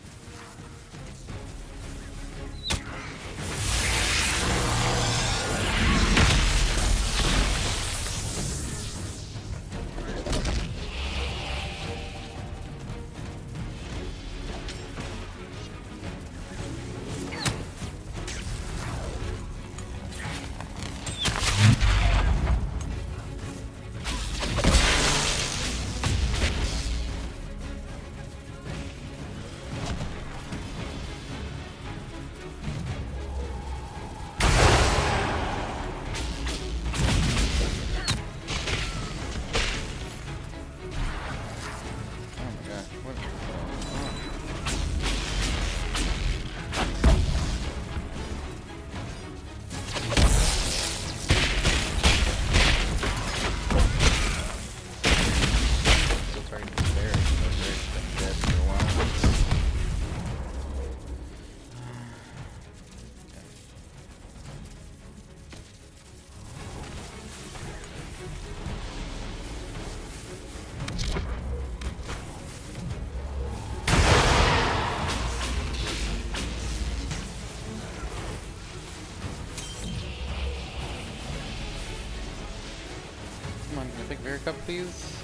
Pick up, please.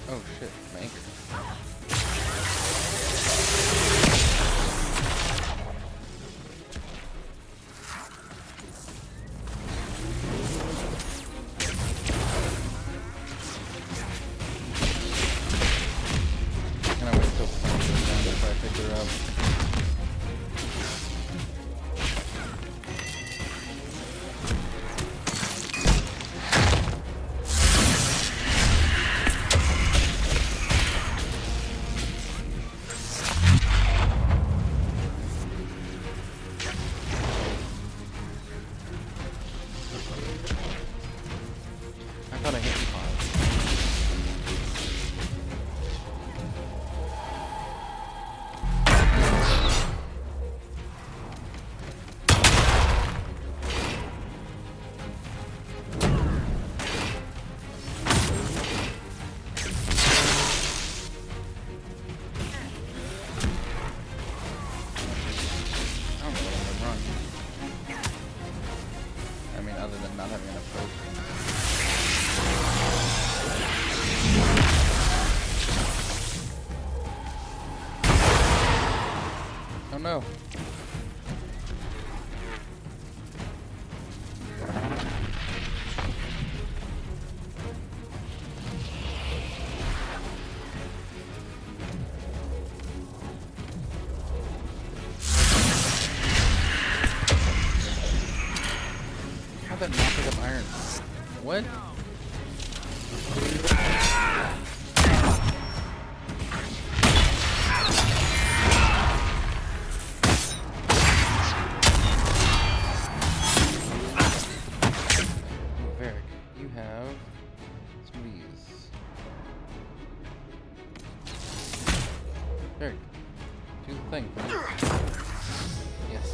Oh shit, my anchor. I'm gonna wait till sun goes down before I pick her up. Oh no. How'd that not pick up iron? What? There. Do the thing. Yes.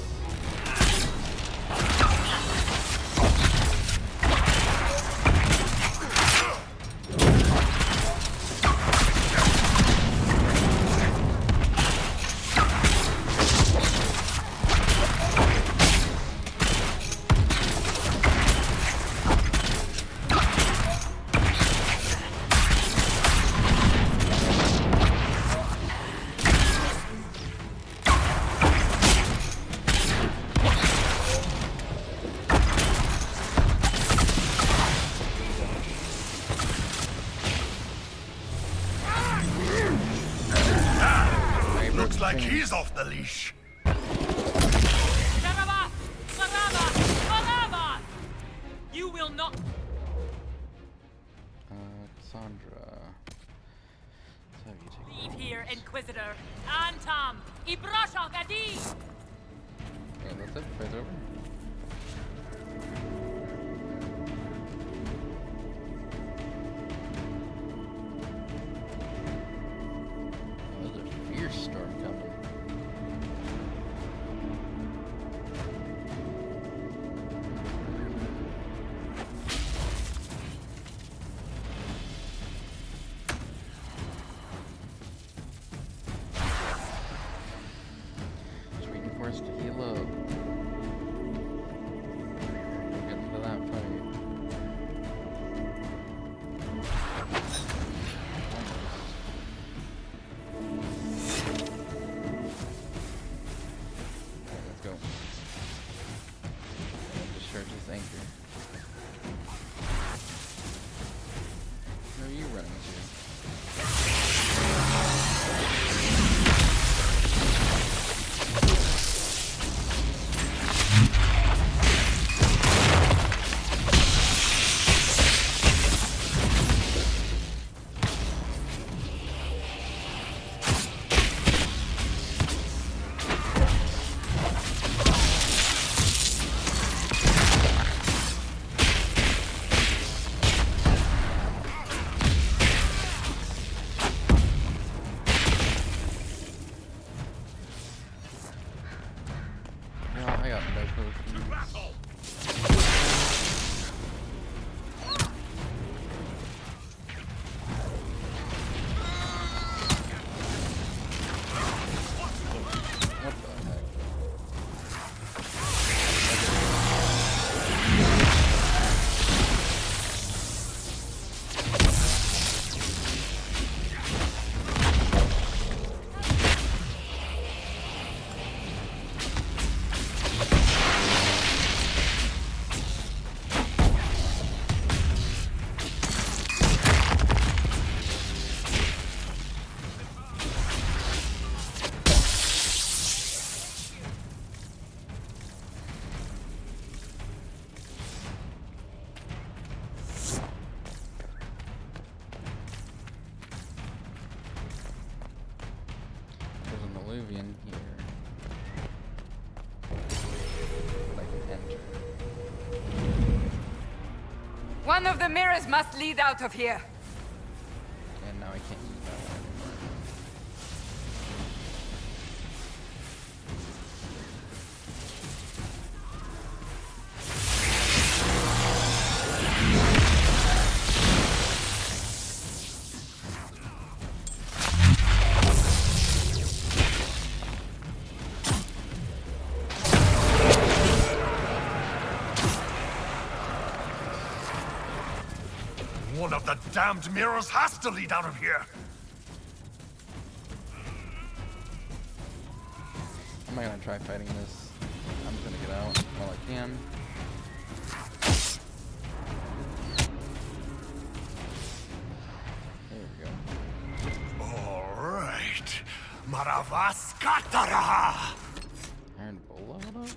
Like he's off the leash. Sarebaas! Sarebaas! Sarebaas! You will not. Cassandra. Let's have you take Leave here, Inquisitor. Antam! Ibrasha Gadi! Yeah, that's it. Fight's over. Oh, there's a fierce storm coming. danger. Where are you running to? I got no potions. What the heck? There's an alluvian here. But I can enter. One of the mirrors must lead out of here. And now I can't use that one anymore. One of the damned mirrors has to lead out of here. I'm not gonna try fighting this. I'm just gonna get out while I can. There we go. All right. Maravaskatara! Iron Bola, hold up.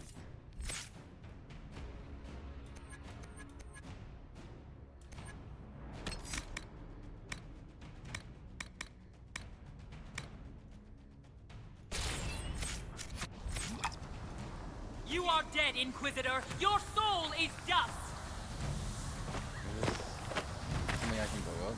You are dead, Inquisitor! Your soul is dust! Is this something I can go up?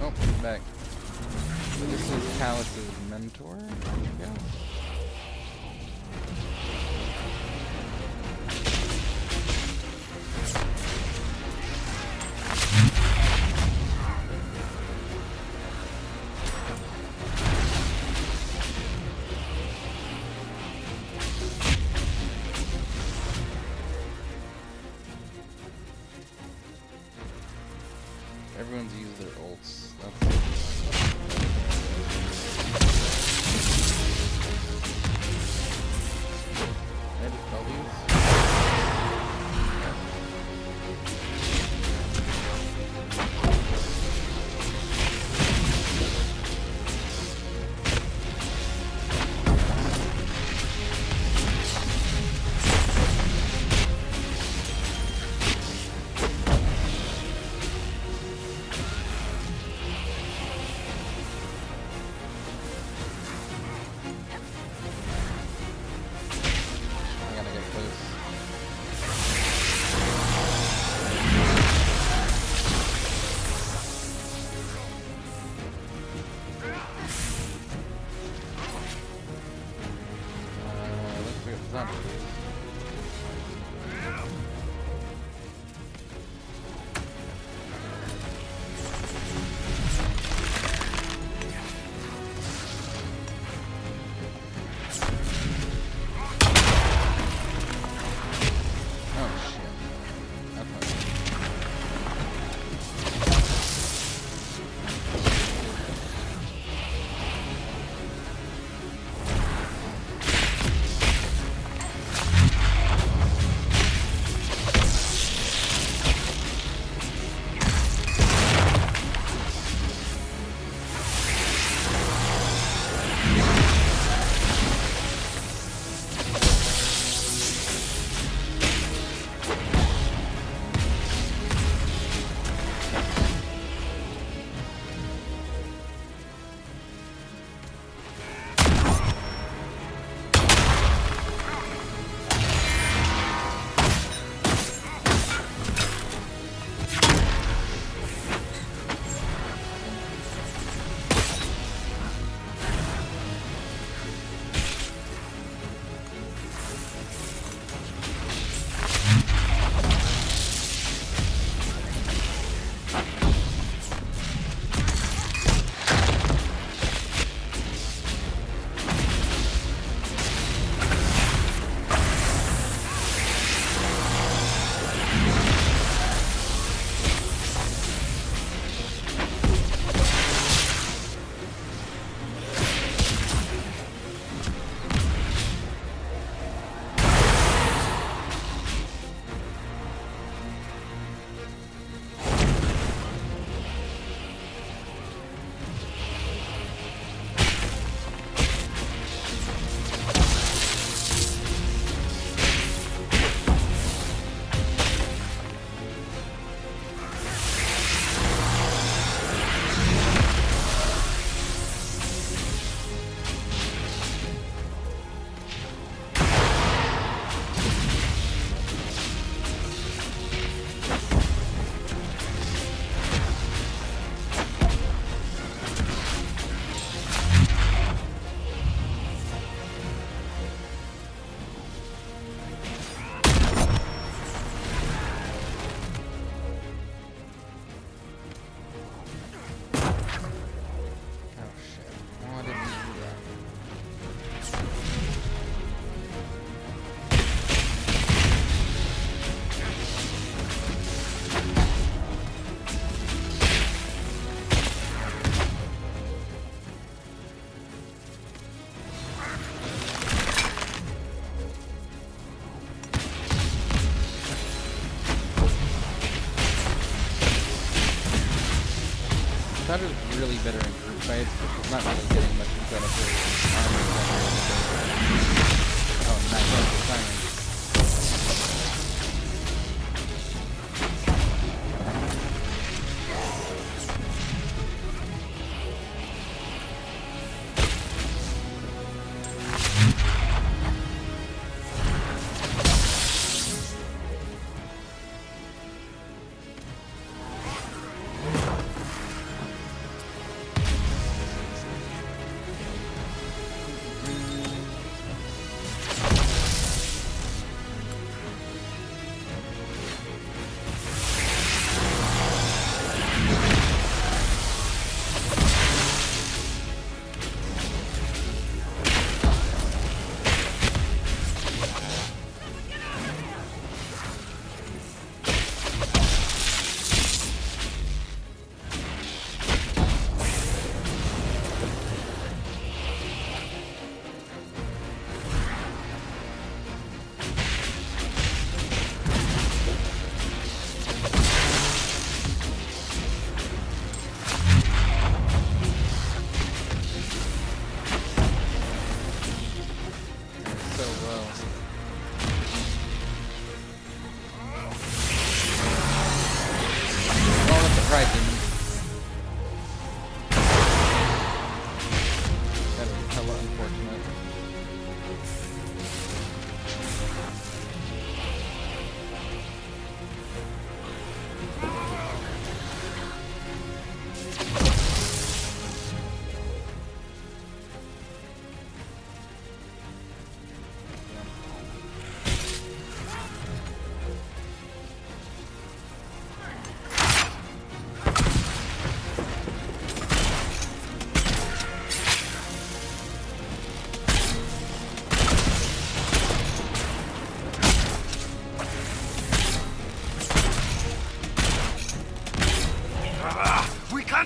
Oh, I'm back. So this is Callus' mentor, I guess. Everyone's used their ults. That's I just spell these. I gotta get close. Let's pick up the zombies. thought it was really better in group fights, but she's not really getting much credit for armor. Oh, nice. That's the siren.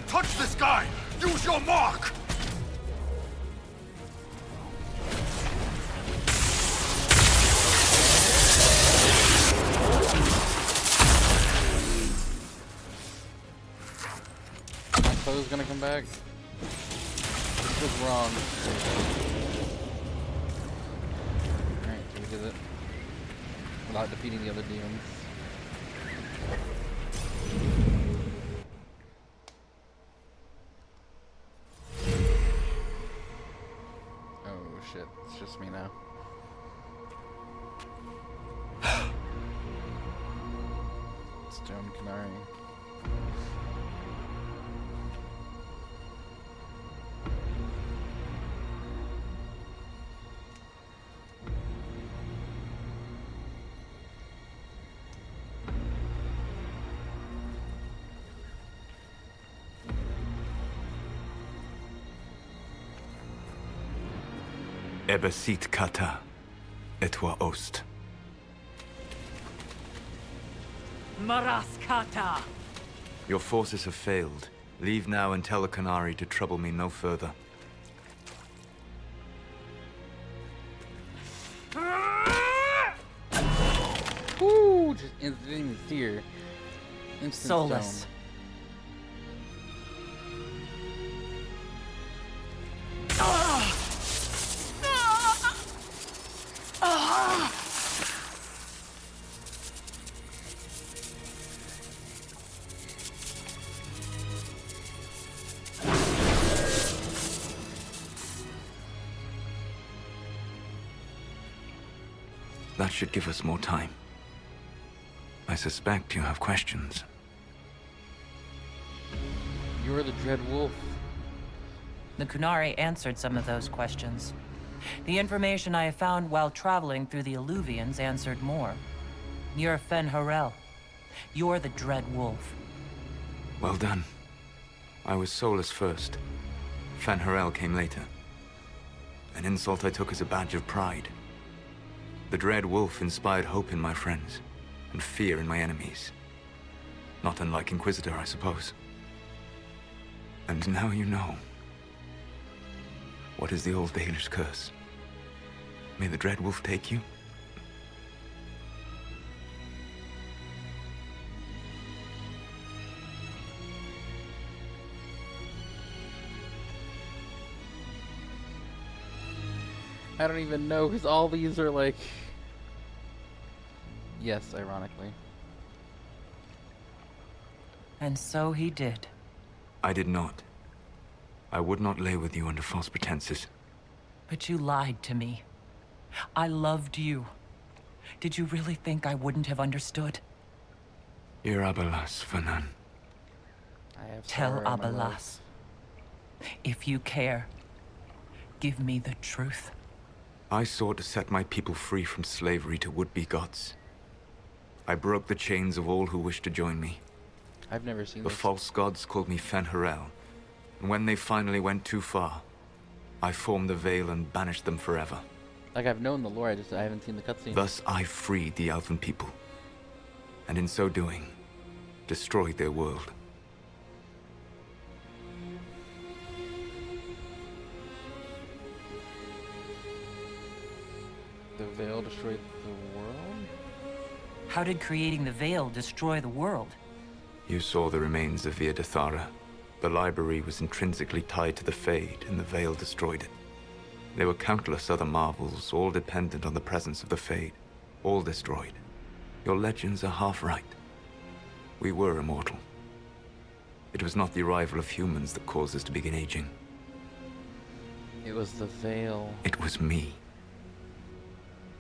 Touch this guy! Use your mark! My clothes gonna come back? This was wrong. Alright, so we did it. Without defeating the other demons. Shit, it's just me now. Stone Canary. Ebesit kata, etwa ost. Maraskata! Your forces have failed. Leave now and tell the Canary to trouble me no further. Woo! Just didn't even see her. Instant Soulless. stone. That should give us more time. I suspect you have questions. You're the Dread Wolf. The Kunari answered some of those questions. The information I have found while traveling through the Alluvians answered more. You're Fen Harel. You're the Dread Wolf. Well done. I was soulless first. Fen Harel came later. An insult I took as a badge of pride. The Dread Wolf inspired hope in my friends, and fear in my enemies. Not unlike Inquisitor, I suppose. And now you know. What is the old Baelish curse? May the Dread Wolf take you? I don't even know, because all these are like... Yes, ironically. And so he did. I did not. I would not lay with you under false pretenses. But you lied to me. I loved you. Did you really think I wouldn't have understood? Ir Abalas, Fanan. I have Tell sorrow in my life. Abalas. If you care, give me the truth. I sought to set my people free from slavery to would-be gods. I broke the chains of all who wished to join me. I've never seen The this. false gods called me Fen'Harel, and when they finally went too far, I formed the Veil and banished them forever. Like, I've known the lore, I haven't seen the cutscene. Thus I freed the Elven people, and in so doing, destroyed their world. The Veil destroyed the world? How did creating the Veil destroy the world? You saw the remains of Via Dathara. The library was intrinsically tied to the Fade, and the Veil destroyed it. There were countless other marvels, all dependent on the presence of the Fade, all destroyed. Your legends are half right. We were immortal. It was not the arrival of humans that caused us to begin aging. It was the Veil. It was me.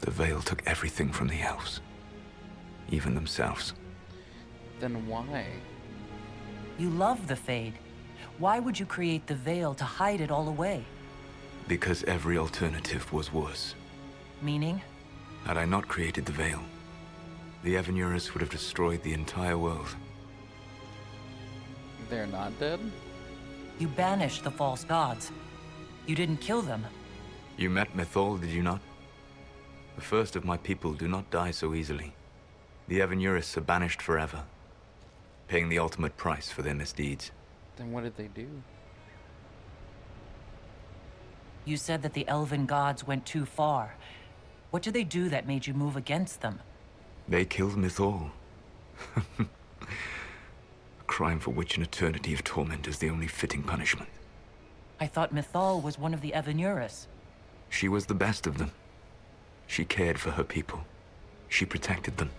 The Veil took everything from the elves, even themselves. Then why? You love the Fade. Why would you create the Veil to hide it all away? Because every alternative was worse. Meaning? Had I not created the Veil, the Evanurus would have destroyed the entire world. They're not dead? You banished the false gods. You didn't kill them. You met Mythol, did you not? The first of my people do not die so easily. The Evanurus are banished forever, paying the ultimate price for their misdeeds. Then what did they do? You said that the elven gods went too far. What did they do that made you move against them? They killed Mythol. A crime for which an eternity of torment is the only fitting punishment. I thought Mythol was one of the Evanurus. She was the best of them. She cared for her people. She protected them.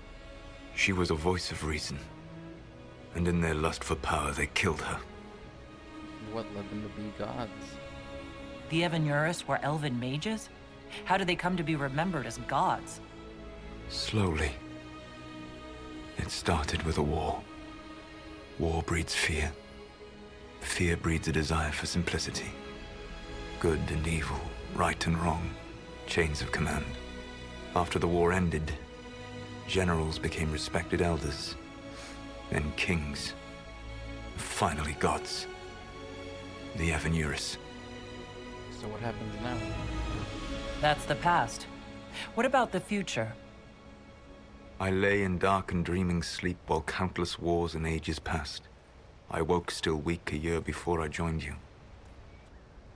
She was a voice of reason. And in their lust for power, they killed her. What led them to be gods? The Evanurus were elven mages? How did they come to be remembered as gods? Slowly. It started with a war. War breeds fear. Fear breeds a desire for simplicity. Good and evil, right and wrong, chains of command. After the war ended, generals became respected elders, then kings, finally gods. The Evanurus. So what happens now? That's the past. What about the future? I lay in dark and dreaming sleep while countless wars and ages passed. I woke still weak a year before I joined you.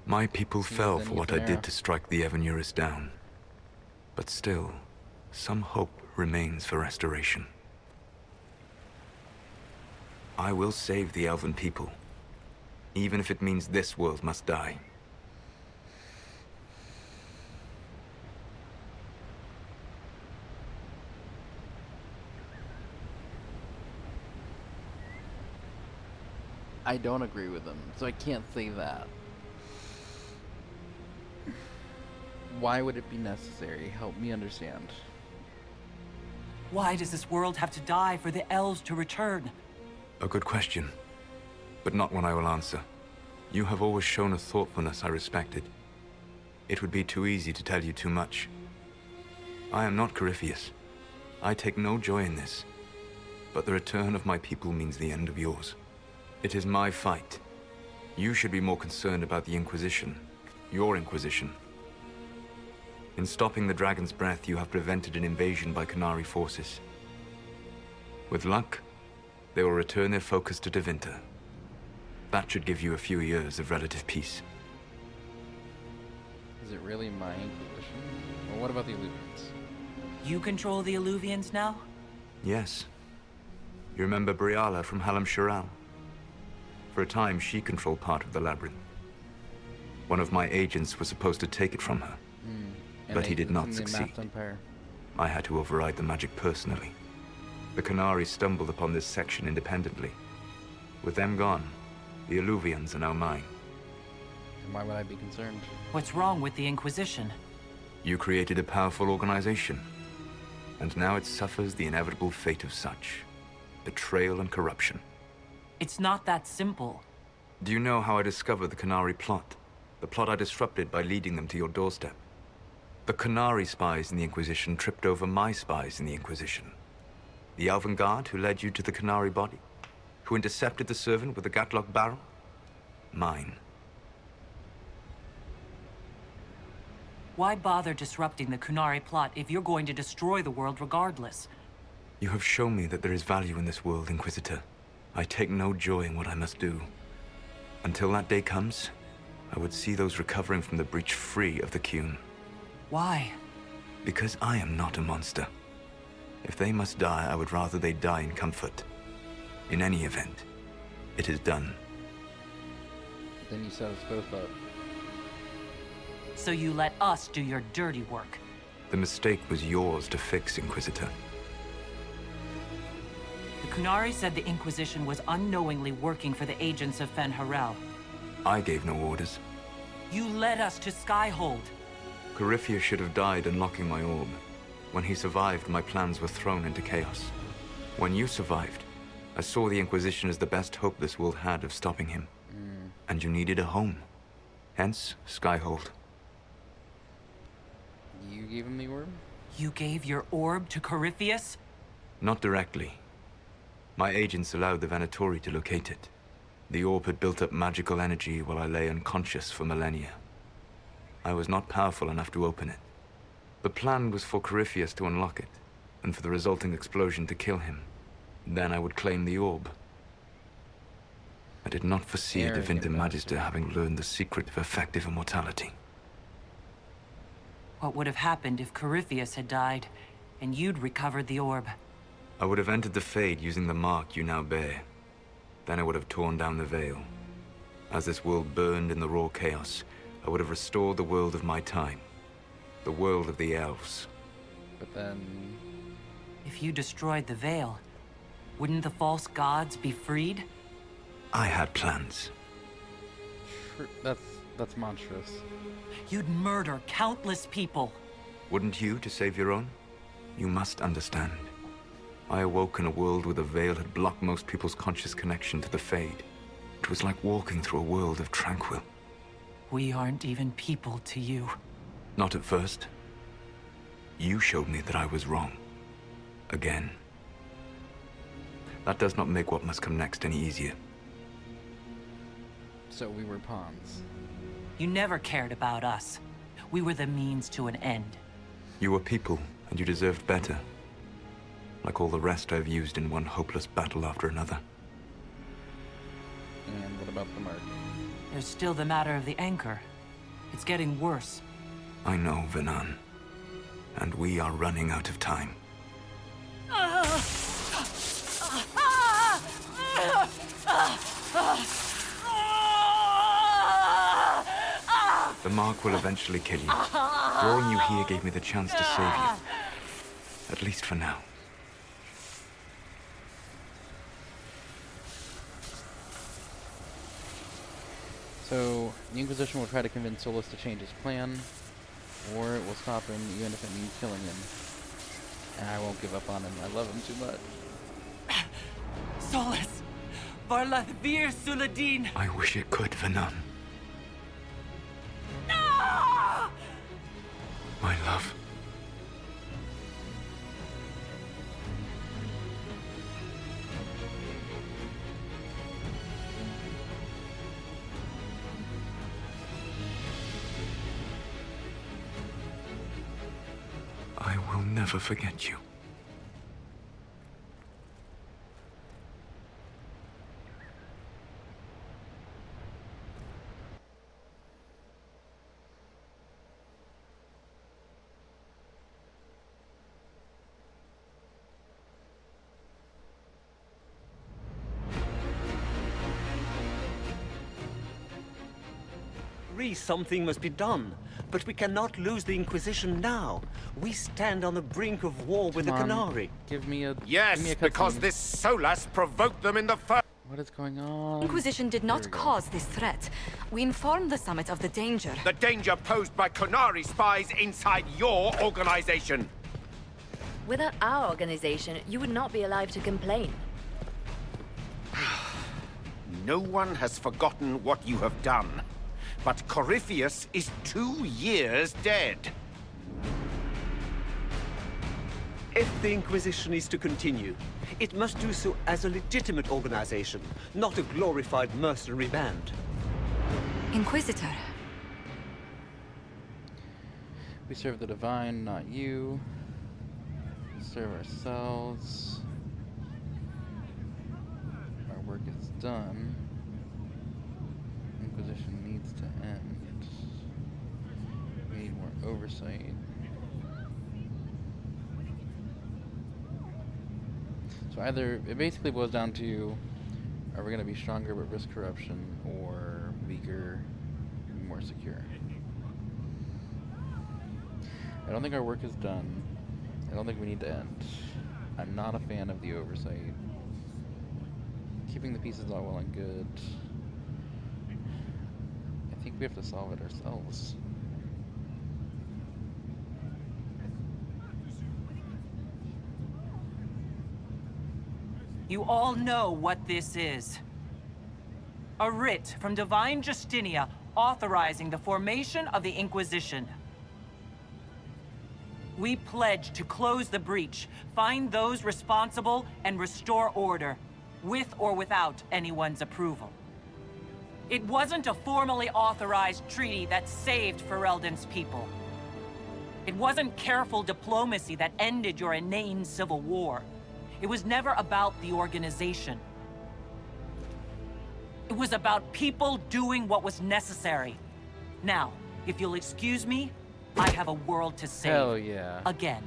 My people fell for what I did to strike the Evanurus down. But still, some hope remains for restoration. I will save the Elven people, even if it means this world must die. I don't agree with them, so I can't say that. Why would it be necessary? Help me understand. Why does this world have to die for the elves to return? A good question, but not one I will answer. You have always shown a thoughtfulness I respected. It would be too easy to tell you too much. I am not Corypheus. I take no joy in this, but the return of my people means the end of yours. It is my fight. You should be more concerned about the Inquisition, your Inquisition. In stopping the Dragon's Breath, you have prevented an invasion by Qunari forces. With luck, they will return their focus to Tevinter. That should give you a few years of relative peace. Is it really my Inquisition? Or what about the Illuminats? You control the Illuvians now? Yes. You remember Briala from Halam Shiral? For a time, she controlled part of the labyrinth. One of my agents was supposed to take it from her. But he did not in the succeed. Masked Empire. I had to override the magic personally. The Qunari stumbled upon this section independently. With them gone, the Alluvians are now mine. And why would I be concerned? What's wrong with the Inquisition? You created a powerful organization, and now it suffers the inevitable fate of such. Betrayal and corruption. It's not that simple. Do you know how I discovered the Qunari plot? The plot I disrupted by leading them to your doorstep. The Qunari spies in the Inquisition tripped over my spies in the Inquisition. The Elven Guard who led you to the Qunari body? Who intercepted the servant with the Gatlock barrel? Mine. Why bother disrupting the Qunari plot if you're going to destroy the world regardless? You have shown me that there is value in this world, Inquisitor. I take no joy in what I must do. Until that day comes, I would see those recovering from the breach free of the Qun. Why? Because I am not a monster. If they must die, I would rather they die in comfort. In any event, it is done. Then you set us both up. So you let us do your dirty work. The mistake was yours to fix, Inquisitor. The Qunari said the Inquisition was unknowingly working for the agents of Fen'Harel. I gave no orders. You led us to Skyhold. Corypheus should have died unlocking my orb. When he survived, my plans were thrown into chaos. When you survived, I saw the Inquisition as the best hope this world had of stopping him. And you needed a home. Hence, Skyhold. You gave him the orb? You gave your orb to Corypheus? Not directly. My agents allowed the Venatori to locate it. The orb had built up magical energy while I lay unconscious for millennia. I was not powerful enough to open it. The plan was for Corypheus to unlock it, and for the resulting explosion to kill him. Then I would claim the orb. I did not foresee a Arrogant Divinity Magister bastard. having learned the secret of effective immortality. What would have happened if Corypheus had died, and you'd recovered the orb? I would have entered the Fade using the mark you now bear. Then I would have torn down the veil. As this world burned in the raw chaos, I would have restored the world of my time. The world of the elves. But then... If you destroyed the veil, wouldn't the false gods be freed? I had plans. That's monstrous. You'd murder countless people. Wouldn't you to save your own? You must understand. I awoke in a world where the veil had blocked most people's conscious connection to the Fade. It was like walking through a world of tranquil. We aren't even people to you. Not at first. You showed me that I was wrong. Again. That does not make what must come next any easier. So we were pawns. You never cared about us. We were the means to an end. You were people, and you deserved better. Like all the rest I've used in one hopeless battle after another. And what about the mark? There's still the matter of the anchor. It's getting worse. I know, Venan. And we are running out of time. The mark will eventually kill you. Drawing you here gave me the chance to save you. At least for now. So, the Inquisition will try to convince Solus to change his plan, or it will stop him even if it means killing him. And I won't give up on him. I love him too much. Solus! Varlath Vir Suladin! I wish it could, Venan. My love. I will never forget you. agree something must be done, but we cannot lose the Inquisition now. We stand on the brink of war with the Come on, Canary. Give me a Yes, because cutscene. this Solas provoked them in the first... What is going on? Inquisition did There not we go. cause this threat. We informed the summit of the danger. The danger posed by Canary spies inside your organization. Without our organization, you would not be alive to complain. No one has forgotten what you have done. But Corypheus is 2 years dead. If the Inquisition is to continue, it must do so as a legitimate organization, not a glorified mercenary band. Inquisitor. We serve the divine, not you. We serve ourselves. Our work is done. Inquisition needs to end. We need more oversight. So either, it basically boils down to, are we going to be stronger but risk corruption, or weaker, more secure? I don't think our work is done. I don't think we need to end. I'm not a fan of the oversight. Keeping the peace is all well and good. I think we have to solve it ourselves. You all know what this is. A writ from Divine Justinia authorizing the formation of the Inquisition. We pledge to close the breach, find those responsible, and restore order, with or without anyone's approval. It wasn't a formally authorized treaty that saved Ferelden's people. It wasn't careful diplomacy that ended your inane civil war. It was never about the organization. It was about people doing what was necessary. Now, if you'll excuse me, I have a world to save. Hell yeah. Again.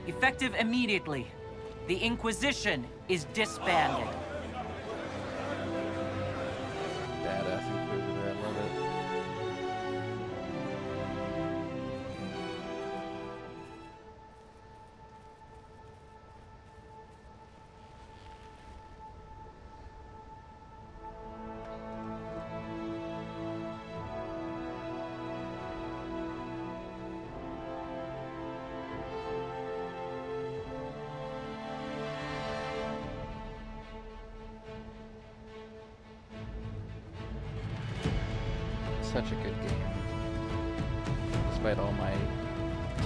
Effective immediately, the Inquisition is disbanded. Badass Inquisitor, I love it. Such a good game. Despite all my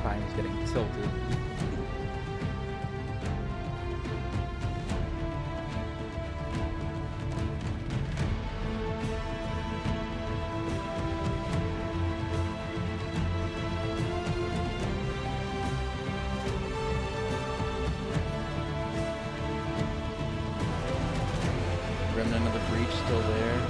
times getting tilted. Remnant of the breach still there.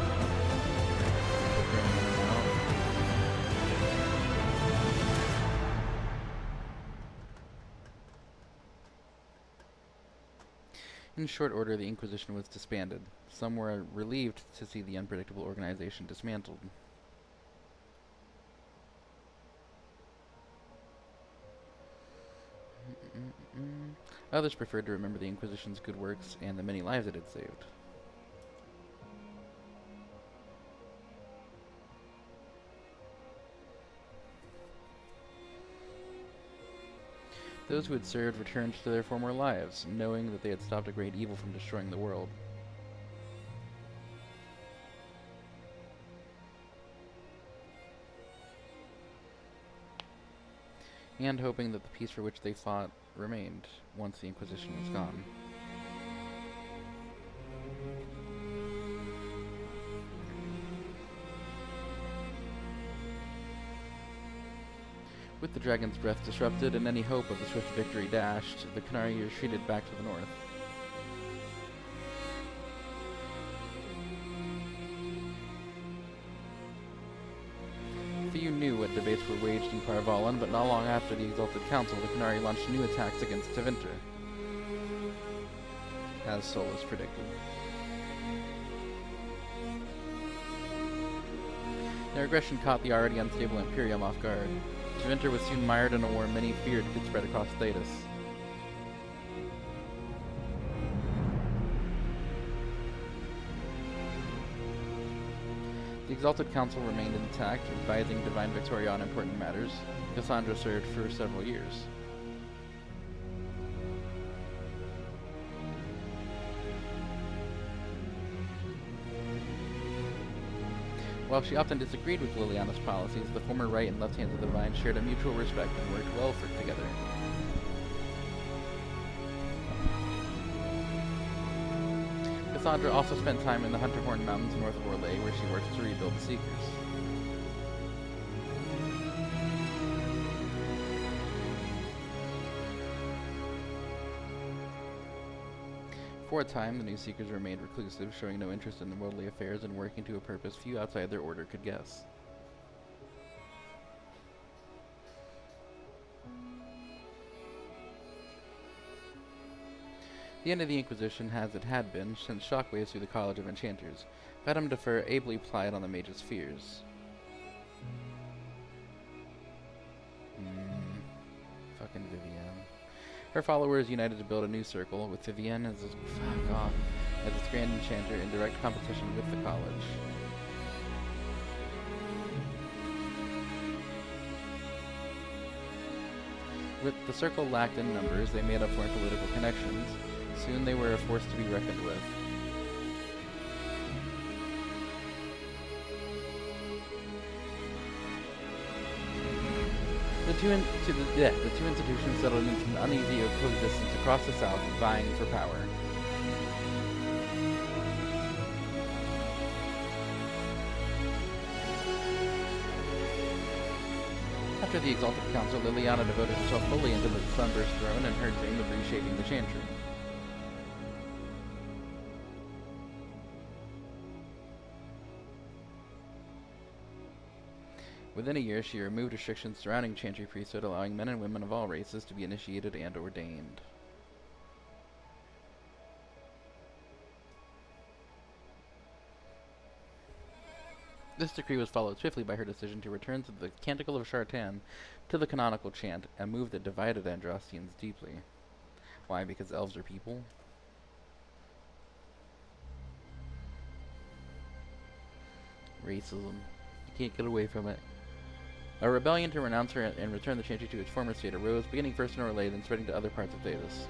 In short order, the Inquisition was disbanded. Some were relieved to see the unpredictable organization dismantled. Others preferred to remember the Inquisition's good works and the many lives it had saved. Those who had served returned to their former lives, knowing that they had stopped a great evil from destroying the world. And hoping that the peace for which they fought remained once the Inquisition was gone. With the dragon's breath disrupted and any hope of a swift victory dashed, the Canary retreated back to the north. Few knew what debates were waged in Parvalan, but not long after the Exalted Council, the Canary launched new attacks against Tevinter, as Solus predicted. Their aggression caught the already unstable Imperium off guard. Tevinter was soon mired in a war many feared could spread across Thedas. The Exalted Council remained intact, advising Divine Victoria on important matters. Cassandra served for several years. While she often disagreed with Liliana's policies, the former right and left hands of the Divine shared a mutual respect and worked well together. Cassandra also spent time in the Hunterhorn Mountains north of Orlais, where she worked to rebuild the Seekers. For a time, the new Seekers remained reclusive, showing no interest in worldly affairs and working to a purpose few outside their order could guess. The end of the Inquisition, as it had been, sent shockwaves through the College of Enchanters. Madame Defer ably plied on the mage's fears. Fucking Vivienne. Her followers united to build a new circle, with Vivienne as its grand enchanter in direct competition with the college. With the circle lacked in numbers, they made up for in political connections. Soon they were a force to be reckoned with. The two institutions settled into an uneasy coexistence across the South, vying for power. After the Exalted Council, Liliana devoted herself fully into the Sunburst throne and her dream of reshaping the Chantry. Within a year, she removed restrictions surrounding Chantry priesthood, allowing men and women of all races to be initiated and ordained. This decree was followed swiftly by her decision to return to the Canticle of Shartan to the canonical chant, a move that divided Andrastians deeply. Why? Because elves are people? Racism. You can't get away from it. A rebellion to renounce her and return the Chantry to its former state arose, beginning first in Orlais, then spreading to other parts of Thedas.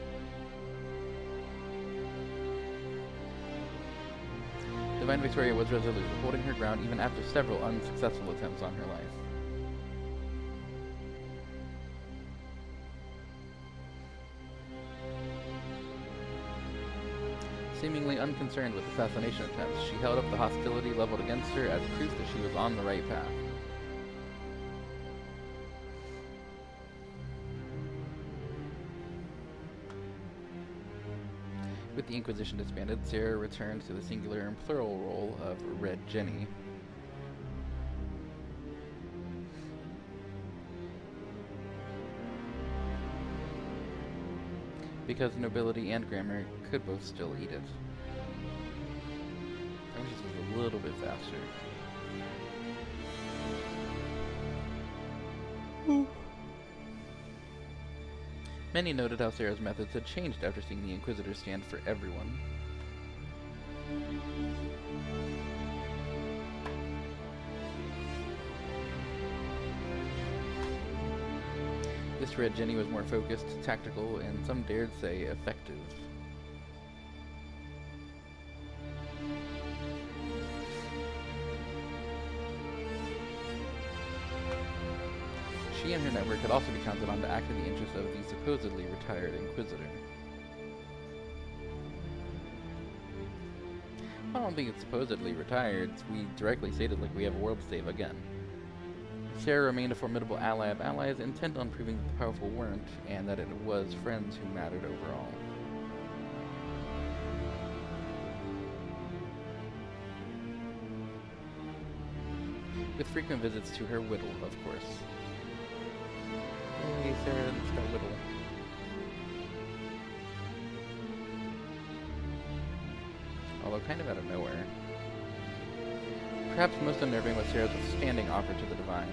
Divine Victoria was resolute, holding her ground even after several unsuccessful attempts on her life. Seemingly unconcerned with assassination attempts, she held up the hostility leveled against her as proof that she was on the right path. With the Inquisition disbanded, Sarah returned to the singular and plural role of Red Jenny. Because nobility and grammar could both still eat it. I wish this was a little bit faster. Many noted how Sarah's methods had changed after seeing the Inquisitors stand for everyone. This Red Jenny was more focused, tactical, and some dared say effective. She and her network could also be counted on to act in the interest of the supposedly retired Inquisitor. I don't think it's supposedly retired. We directly stated like we have a world to save again. Sarah remained a formidable ally of allies, intent on proving that the powerful weren't, and that it was friends who mattered overall. With frequent visits to her Whittle, of course. Hey, Sarah, let's go Whittle. Although kind of out of nowhere. Perhaps most unnerving was Sarah's withstanding offer to the Divine.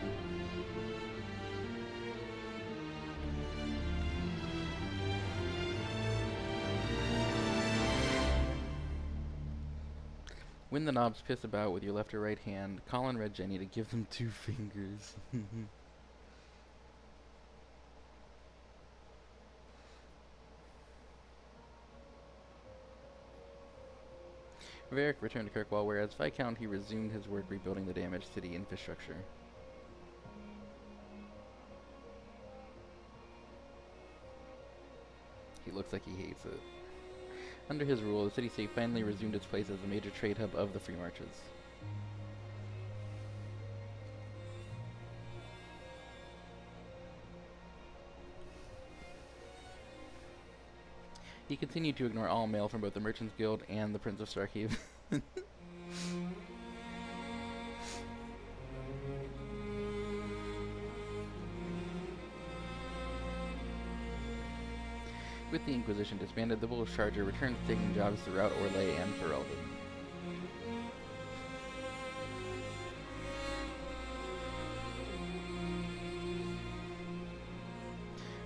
When the knobs piss about with your left or right hand, call on Red Jenny to give them 2 fingers. Varric returned to Kirkwall, where as Viscount he resumed his work rebuilding the damaged city infrastructure. He looks like he hates it. Under his rule, the city-state finally resumed its place as a major trade hub of the Free Marches. He continued to ignore all mail from both the Merchants Guild and the Prince of Starkhaven. With the Inquisition disbanded, the Bull Charger returned to taking jobs throughout Orlais and Ferelden.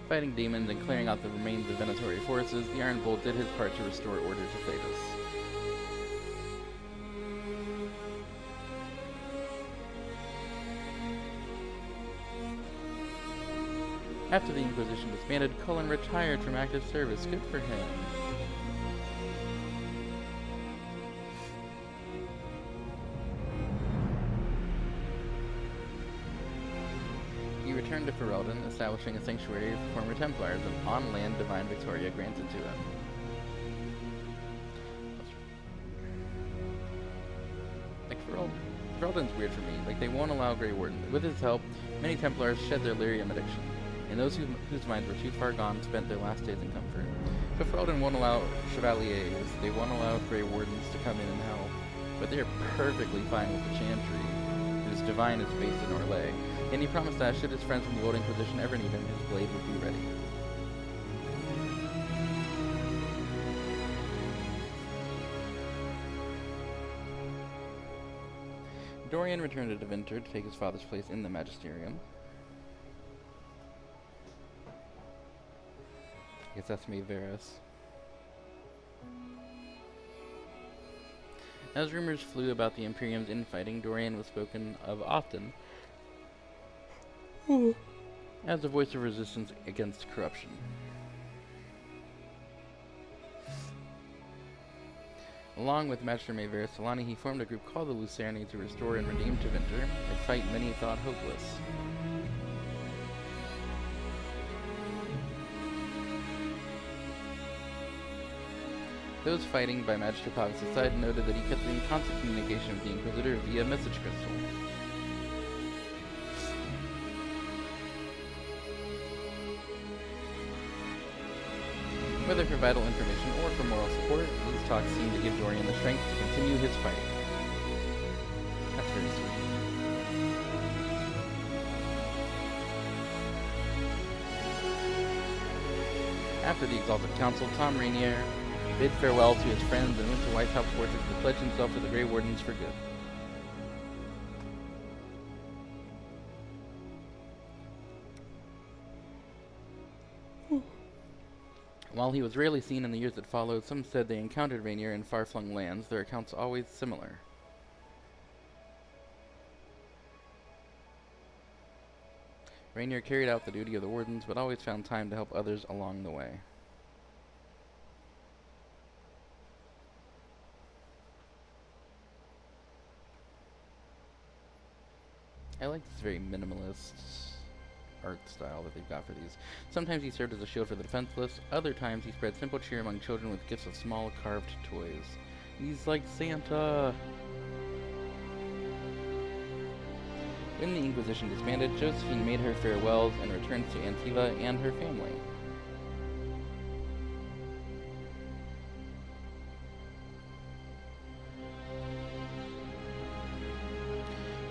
Fighting demons and clearing out the remains of Venatori forces, the Iron Bull did his part to restore order to Thedas. After the Inquisition disbanded, Cullen retired from active service. Good for him. He returned to Ferelden, establishing a sanctuary for former Templars, and on-land Divine Victoria granted to him. Like, Ferelden's weird for me. Like, they won't allow Grey Warden. With his help, many Templars shed their lyrium addiction, and those whose minds were too far gone spent their last days in comfort. But Ferelden won't allow Chevaliers, they won't allow Grey Wardens to come in and help, but they are perfectly fine with the Chantry, whose Divine is based in Orlais, and he promised that should his friends from the Old Inquisition ever need him, his blade would be ready. Dorian returned to Deventer to take his father's place in the Magisterium. I guess that's Revas. As rumors flew about the Imperium's infighting, Dorian was spoken of often as a voice of resistance against corruption. Along with Magister Mayver Solani, he formed a group called the Lucerni to restore and redeem Deventer, a fight many thought hopeless. Those fighting by Magister Pavus' side noted that he kept in constant communication with the Inquisitor via message crystal. Whether for vital information or for moral support, these talks seemed to give Dorian the strength to continue his fighting. That's very sweet. After the Exalted Council, Tom Rainier bid farewell to his friends and went to Whitehouse Fortress to pledge himself to the Grey Wardens for good. While he was rarely seen in the years that followed, some said they encountered Rainier in far-flung lands, their accounts always similar. Rainier carried out the duty of the Wardens, but always found time to help others along the way. I like this very minimalist art style that they've got for these. Sometimes he served as a shield for the defenseless, other times he spread simple cheer among children with gifts of small carved toys. He's like Santa! When the Inquisition disbanded, Josephine made her farewells and returned to Antiva and her family.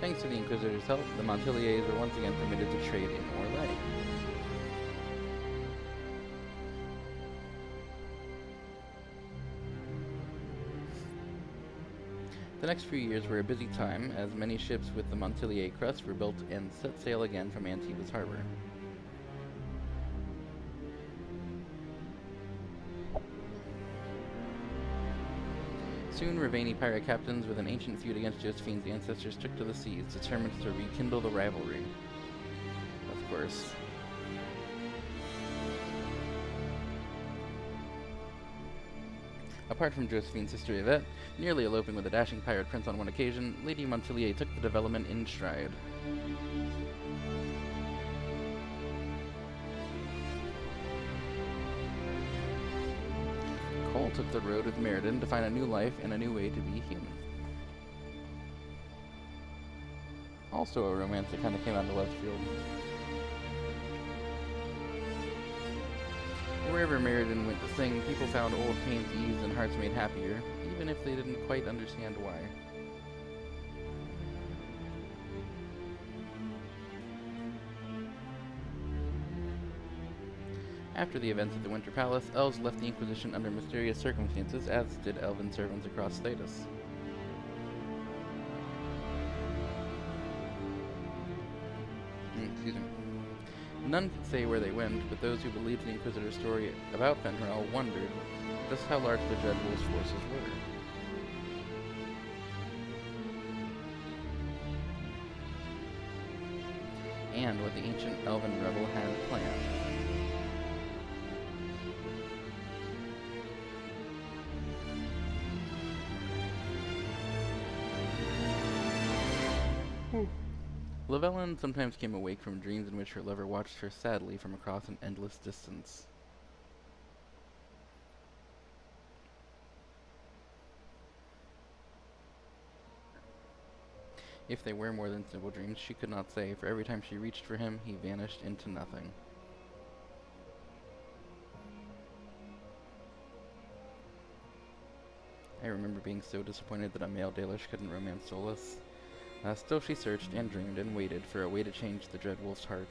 Thanks to the Inquisitor's help, the Montpelliers were once again permitted to trade in Orlais. The next few years were a busy time, as many ships with the Montilier crest were built and set sail again from Antibes Harbor. Soon, Ravani pirate captains with an ancient feud against Josephine's ancestors took to the seas, determined to rekindle the rivalry. Of course. Apart from Josephine's sister Yvette, nearly eloping with a dashing pirate prince on one occasion, Lady Montilier took the development in stride. Cole took the road with Meriden to find a new life and a new way to be human. Also a romance that kind of came out of left field. Wherever Meriden went to sing, people found old pains eased and hearts made happier, even if they didn't quite understand why. After the events at the Winter Palace, elves left the Inquisition under mysterious circumstances, as did elven servants across Thedas. Excuse me. None could say where they went, but those who believed the Inquisitor's story about Fenrir wondered just how large the Dreadwolf's forces were. And what the ancient elven rebel had planned. Llewellyn sometimes came awake from dreams in which her lover watched her sadly from across an endless distance. If they were more than simple dreams, she could not say, for every time she reached for him, he vanished into nothing. I remember being so disappointed that a male Dalish couldn't romance Solus. Still she searched and dreamed and waited for a way to change the Dreadwolf's heart.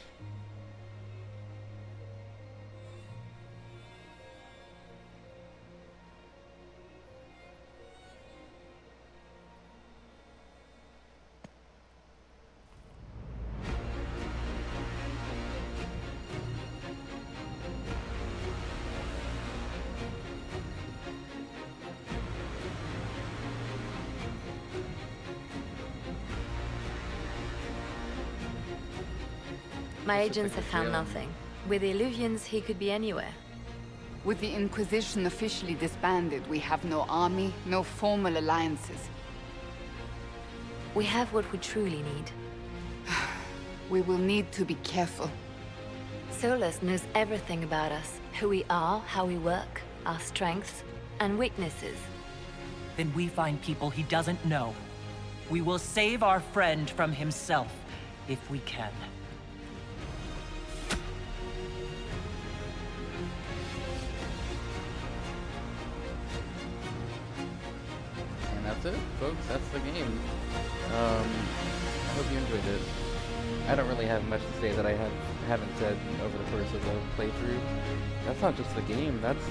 My agents have found nothing. With the Illuvians, he could be anywhere. With the Inquisition officially disbanded, we have no army, no formal alliances. We have what we truly need. We will need to be careful. Solus knows everything about us. Who we are, how we work, our strengths and weaknesses. Then we find people he doesn't know. We will save our friend from himself, if we can. That's it, folks. That's the game. I hope you enjoyed it. I don't really have much to say that I haven't said over the course of the playthrough. That's not just the game, that's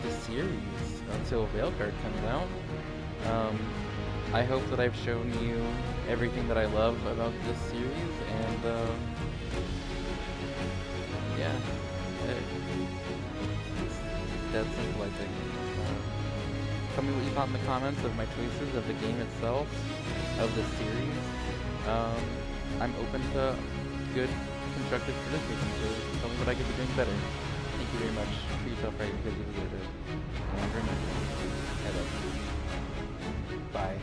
the series until Veilguard comes out. I hope that I've shown you everything that I love about this series, and yeah, it's that simple, I think. Tell me what you thought in the comments of my choices, of the game itself, of the series. I'm open to good, constructive criticism, so tell me what I could be doing better. Thank you very much. Treat yourself right because you deserve it. And remember, I love you. Bye.